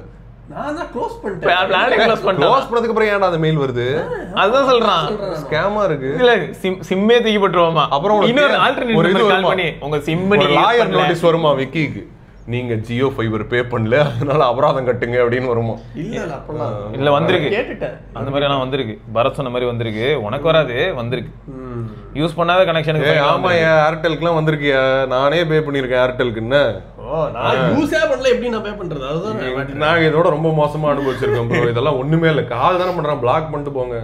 நான் தான் க்ளோஸ் பண்ணிட்டேன். க்ளோஸ் பண்ணதுக்கு அப்புறம் ஏன்டா அந்த மெயில் வருது? அதுதான் சொல்றான், ஸ்கேமா இருக்கு. இல்ல சிம்மே தூக்கி போட்டுருவோமா, அப்புறம் இன்னொரு ஆல்டர்னேட்டிவ் கால் பண்ணி உங்க சிம் லாயர் நோட்டீஸ் வருமா விக்கிக்கு, நீங்க ஜியோ ஃபைபர் பே பண்ணல அதனால அபராதம் கட்டுங்க அப்படின்னு வருமா? இல்ல வந்திருக்கு, அந்த மாதிரி எல்லாம் வந்திருக்கு. பரத் சொன்ன மாதிரி வந்திருக்கு, உனக்கு வராது, வந்திருக்கு. யூஸ் பண்ணாத கனெக்ஷனுக்கு. ஆமா, ஏர்டெலுக்குலாம் வந்திருக்கு, நானே பே பண்ணிருக்கேன் ஏர்டெலுக்குன்னு. நான் இதோட ரொம்ப மோசமா அனுபவிச்சிருக்கேன் ப்ரோ. இதெல்லாம் ஒண்ணுமே இல்ல, கால் தானே பண்றான், பிளாக் பண்ணிட்டு போங்க.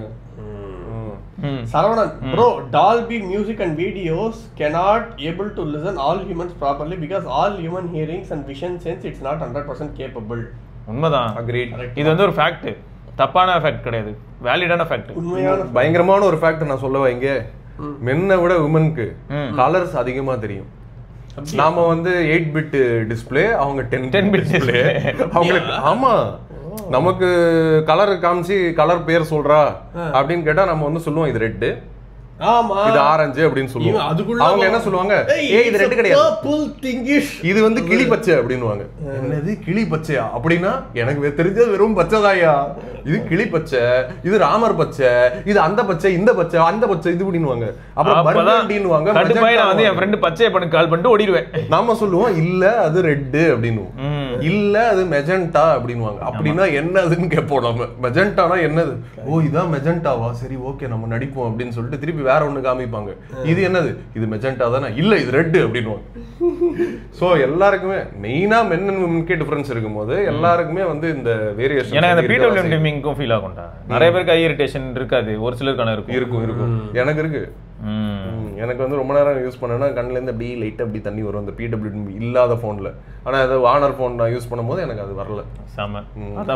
Saravanan, bro, Dolby music and videos cannot able to listen all humans properly because all human hearings and vision sense it's not 100% capable. உண்மைதான், அக்ரீட். இது வந்து ஒரு ஃபேக்ட், தப்பான ஃபேக்ட் கிடையாது, வேலிடான ஃபேக்ட். பயங்கரமான ஒரு ஃபேக்ட் நான் சொல்லவா இங்க. மென்னை விட உமனுக்கு கலர்ஸ் அதிகமா தெரியும். நாம வந்து 8-bit டிஸ்பிளே, அவங்க 10-bit டிஸ்பிளே அவங்களுக்கு. ஆமா, நமக்கு கலர் காமிச்சு கலர் பேர் சொல்றா அப்படின்னு கேட்டா நம்ம வந்து சொல்லுவோம் இது ரெட், இது ஆரஞ்சு அப்படின்னு சொல்லுவோம். அவங்க என்ன சொல்லுவாங்க, ஏய் இது ரெட் கிடையாது, இது வந்து கிளி பச்சை அப்படின்னுவாங்க. என்னது கிளி பச்சையா அப்படின்னா, எனக்கு தெரிஞ்சது வெறும் பச்சைதாயா, இது கிளி பச்சை, இது ராமர் பச்சை, இது அந்த பச்சை, இந்த பச்சை, அந்த பச்சை, இது அப்படின்னுவாங்க. அப்புறம் பர்கண்டின்னுவாங்க. நான் வந்து என் ஃப்ரெண்ட் பச்சை பண்ணி கால் பண்ணிட்டு ஓடிடுவேன். நாம சொல்லுவோம் இல்ல அது ரெட் அப்படின்னுவோம், இல்ல அது மெஜெண்டா அப்படின்னுவாங்க. அப்படின்னா என்னதுன்னு கேட்போம் நம்ம. மெஜெண்டானா என்னது? ஓ இதான் மெஜெண்டாவா, சரி ஓகே நம்ம நடிப்போம் அப்படின்னு சொல்லிட்டு திருப்பி வேற ஒண்ணு காமிப்பாங்க. இது என்னது? இது மெஜெண்டா தானே, இல்ல இது ரெட் அப்படின்னுவாங்க. சோ எல்லாருக்குமே மெயினா மென் அண்ட் விமனுக்கே டிஃபரன்ஸ் இருக்கும்போது எல்லாருக்குமே வந்து இந்த வேரியேஷன். ஏன்னா இந்த பிடபிள்யூஎம் டிமிங்கும் ஃபீல் ஆகும்டா. நிறைய பேருக்கு ஐ இரிட்டேஷன் இருக்காது, ஒரு சிலருக்கான இருக்கும். இருக்கும் எனக்கு இருக்கு. எனக்கு வந்து ரொம்ப நேரம் யூஸ் பண்ணேன்னா கண்ணிலேருந்து அப்படி லைட்டாக அப்படி தண்ணி வரும் அந்த PWD இல்லாத ஃபோனில். ஆனால் அது வார்னர் ஃபோன் நான் யூஸ் பண்ணும்போது எனக்கு அது வரல.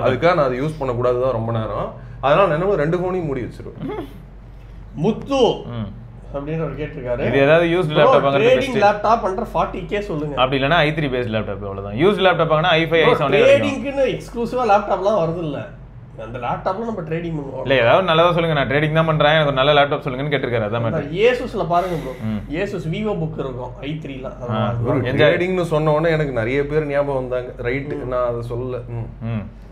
அதுக்காக நான் அதை யூஸ் பண்ணக்கூடாது தான் ரொம்ப நேரம். அதனால என்ன 2 ஃபோனையும் மூடி வச்சிருவேன். முத்து அப்படின்னு ஒரு கேட்டிருக்காரு. இது ஏதாவது யூஸ்ட் லேப்டாப் வாங்குறது ட்ரேடிங் லேப்டாப் பண்ற 40k சொல்லுங்க. அப்படி இல்லனா i3 பேஸ் லேப்டாப் அவ்வளவுதான். யூஸ்ட் லேப்டாப் வாங்குனா i5 i7 ட்ரேடிங்க்கு எக்ஸ்க்ளூசிவா லேப்டாப்லாம் வருது இல்ல. அந்த லேப்டாப்ல நம்ம ட்ரேடிங் பண்ணுவோம். இல்ல ஏதாவது நல்லதா சொல்லுங்க. நான் ட்ரேடிங் தான் பண்றேன். எனக்கு ஒரு நல்ல லேப்டாப் சொல்லுங்கன்னு கேட்டிருக்காரு. அதான் மேட்டர். Asusல பாருங்க ப்ரோ. Asus Vivo book இருக்கும் i3ல. ஒரு ட்ரேடிங்னு சொன்ன உடனே எனக்கு நிறைய பேர் ஞாபகம் வந்தாங்க. ரைட் நான் அதை சொல்லல.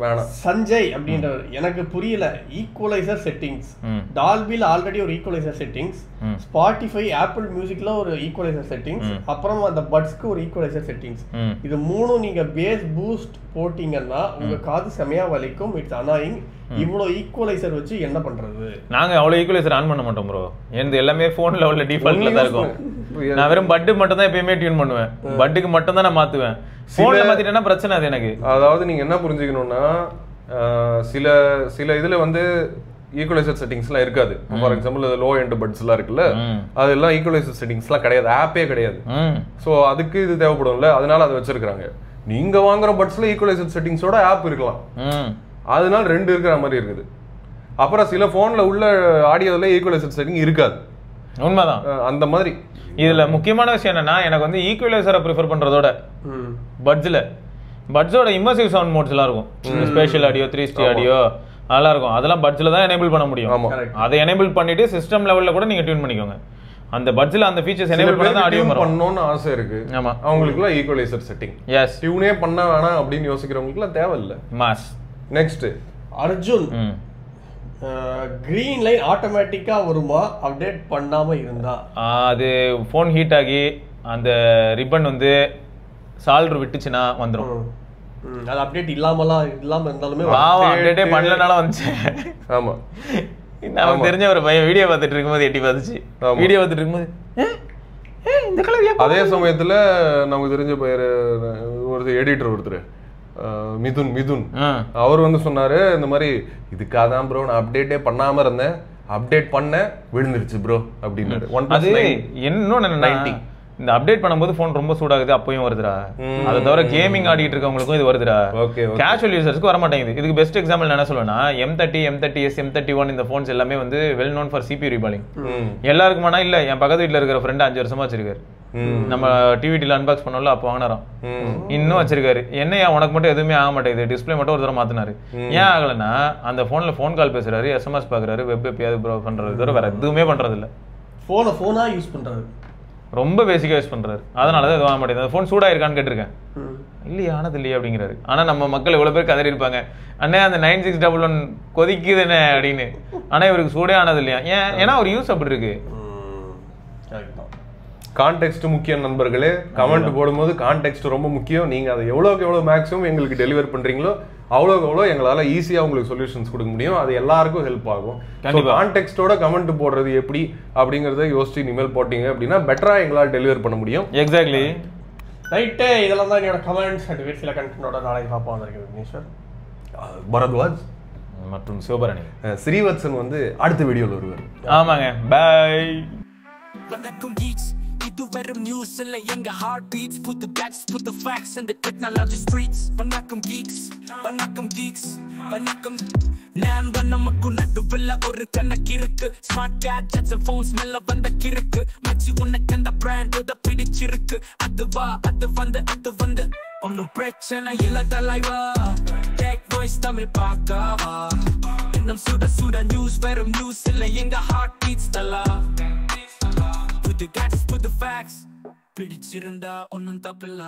வேணாம். சஞ்சய் அப்படின்றவர் எனக்கு புரியல. ஈக்குவலைசர் செட்டிங்ஸ் டால்பில ஆல்ரெடி ஒரு ஈக்குவலைசர் செட்டிங்ஸ், ஸ்பாட்டிஃபை ஆப்பிள் மியூசிக்ல ஒரு ஈக்குவலைசர் செட்டிங்ஸ், அப்புறம் அந்த பட்ஸ்க்கு ஒரு ஈக்குவலைசர் செட்டிங்ஸ். இது மூணும் நீங்க பேஸ் பூஸ்ட் போட்டீங்கன்னா உங்க காது செமையா வலிக்கும். It's annoying. இவ்வளவு ஈக்குவலைசர் வச்சு என்ன பண்றது? நாங்க அவ்வளவு ஈக்குவலைசர் ஆன் பண்ண மாட்டோம் ப்ரோ. எனக்கு எல்லாமே போன் லெவல்ல டிஃபால்ட்ல தான் இருக்கும். நான் வெறும் பட் மட்டும் தான் எப்பயுமே டியூன் பண்ணுவேன். பட்டுக்கு மட்டும் தான் நான் மாத்துவேன். போன்ல மாத்திட்டேன்னா பிரச்சனை அது எனக்கு. அதாவது நீங்க என்ன புரிஞ்சுக்கணும்னா சில சில இதுல வந்து ஈக்குவலைசர் செட்டிங்ஸ்லாம் இருக்காது. ஃபார் எக்ஸாம்பிள் லோ எண்ட் பட்ஸ்லாம் இருக்குல்ல, அதெல்லாம் ஈக்குவலைசர் செட்டிங்ஸ்லாம் கிடையாது, ஆப்பே கிடையாது. ஸோ அதுக்கு இது தேவைப்படும்ல, அதனால அதை வச்சிருக்காங்க. நீங்க வாங்குற பட்ஸ்ல ஈக்குவலைசர் செட்டிங்ஸோட ஆப் இருக்கலாம், அதனால 2 இருக்கிற மாதிரி இருக்குது. அப்புறம் சில போன்ல உள்ள ஆடியோல ஈக்குவலைசர் செட்டிங் இருக்காது. உண்மைதான். அந்த மாதிரி இதுல முக்கியமான விஷயம் என்னன்னா, எனக்கு வந்து ஈக்குவலைசரை ப்ரிஃபர் பண்றதோட பட்ஸோட இம்மர்சிவ் சவுண்ட் மோட்ஸ் எல்லாம் இருக்கும். ஸ்பெஷல் ஆடியோ, 360 ஆடியோ அதெல்லாம் இருக்கும். அதெல்லாம் பட்ஸ்ல தான் எனேபிள் பண்ண முடியும். அதை எனேபிள் பண்ணிட்டு சிஸ்டம் லெவல்ல கூட நீங்க டியூன் பண்ணிக்கோங்க. அந்த பட்ஸ்ல அந்த ஃபீச்சர்ஸ் எனேபிள் பண்ணா ஆடியோ பண்ணனும்னு ஆசை இருக்கு. ஆமா, அவங்களுக்குலாம் ஈக்குவலைசர் செட்டிங் எஸ் டியூனே பண்ண வேணாம் அப்படின்னு யோசிக்கிறவங்களுக்குலாம் தேவை இல்ல. Mass. Next Arjun, green line ஆட்டோமேட்டிக்கா வருமா அப்டேட் பண்ணாம இருந்தா? அது போன் ஹீட் ஆகி அந்த ரிப்பன் வந்து சால்டர் விட்டுச்சுன்னா வந்துரும். அது அப்டேட் இல்லாம இருந்தாலுமே அப்டேட்டே பண்ணலனால வந்துச்சு. ஆமா, நமக்கு தெரிஞ்ச ஒரு பையன் வீடியோ பார்த்துட்டு இருக்கும்போது எட்டி பார்த்துச்சு. வீடியோ பார்த்துட்டு இருக்கும்போது இந்த கலர். அதே சமயத்துல நமக்கு தெரிஞ்ச பேர் ஒரு எடிட்டர் ஒருத்தர் மிதுன் அவர் வந்து சொன்னாரு, இந்த மாதிரி இதுக்காக தான் ப்ரோ நான் அப்டேட்டே பண்ணாம இருந்தேன், அப்டேட் பண்ண விழுந்துருச்சு ப்ரோ அப்படின்னாரு. அது இன்னொன்னு, இந்த அப்டேட் பண்ணும்போது போன் ரொம்ப சூடாகுது அப்பயும் வருதுடா. அதை தவிர கேமிங் ஆடிட்டு இருக்கவங்களுக்கும் இது வருதுடா. கேஷுவல் யூசர்ஸ்க்கு வர மாட்டேங்குது. இதுக்கு பெஸ்ட் எக்ஸாம்பிள் என்ன சொல்லுவேன்னா, M30, M30s, M31 இந்த போன்ஸ் எல்லாமே வந்து well known for CPU reballing. எல்லாருக்குமானா இல்ல, என் பக்கத்து வீட்டுல இருக்கிற ஃப்ரெண்ட் 5 வருஷமா வச்சிருக்காரு. நம்ம டிவிடில அன்பாக்ஸ் பண்ணோம்ல அப்போ வாங்கினாராம், இன்னும் வச்சிருக்காரு. என்னையா உனக்கு மட்டும் எதுவுமே ஆக மாட்டேங்குது, டிஸ்பிளே மட்டும் ஒரு தடவை மாத்தினாரு. ஏன் ஆகலன்னா அந்த போன்ல போன் கால் பேசுறாரு, SMS பாக்குறாரு, வெப் எப்பயாவது ப்ரோ பண்றது, வேற எதுவுமே பண்றது இல்ல. போனா யூஸ் பண்றாரு, ரொம்ப பேசிக்கா யூஸ் பண்றாரு. அதனாலதான் இது வாங்க மாட்டேங்குது. போன் சூடா இருக்கான்னு கேட்டிருக்கேன், இல்லையா ஆனது இல்லையா அப்படிங்கிறாரு. ஆனா நம்ம மக்கள் இவ்வளவு பேர் கதறி இருப்பாங்க, அண்ணே அந்த 9611 கொதிக்குது என்ன அப்படின்னு. ஆனா இவருக்கு சூடே ஆனது இல்லையா. ஏன்னா ஒரு யூஸ் அப்படி இருக்கு. கான்டெக்ஸ்ட் முக்கியம் நண்பர்களே. கமெண்ட் போடும்போது கான்டெக்ஸ்ட் ரொம்ப முக்கியம். நீங்க அதை எவ்வளவுக்கு எவ்வளவு மேக்ஸிமம் எங்களுக்கு டெலிவர் பண்றீங்களோ அவ்வளோக்கு எவ்வளோ எங்களால ஈஸியா உங்களுக்கு சொல்யூஷன்ஸ் கொடுக்க முடியும். அது எல்லாருக்கும் ஹெல்ப் ஆகும். கான்டெக்ஸ்டோட கமெண்ட் போடுறது எப்படி அப்படிங்கறத யோசிச்சு இனிமேல் போட்டீங்க அப்படின்னா பெட்டரா எங்களால் டெலிவர் பண்ண முடியும். எக்ஸாக்ட்லி. ரைட்டு, இதெல்லாம் தான் என்னோட கமெண்ட்ஸ் அண்ட் வேறு சில கண்டென்ட்டோட நாளைக்கு பார்ப்போம். விக்னேஸ்வர், பரத்வாஜ் மற்றும் சிவபரணி, ஸ்ரீவத்சன் வந்து அடுத்த வீடியோல வருவார். ஆமாங்க, by. Do better news and younger heartbeats. Put the backs, put the facts in the technology streets. Vanakkam geeks, vanakkam geeks, vanakkam. Nan vanamakku naduvilla oru kanakirukku. Smart gadgets and phones mella vanda kirukku. Machi unnakku brand oda pidichirukku. Adu vanda onnu prechana illa talaiva. Tech voice tamil paakava. Innum suda news verum news illa younger heartbeats tala. Put the facts, put the facts. பிடிச்சிருந்தா ஒன்னும் தப்பில்ல.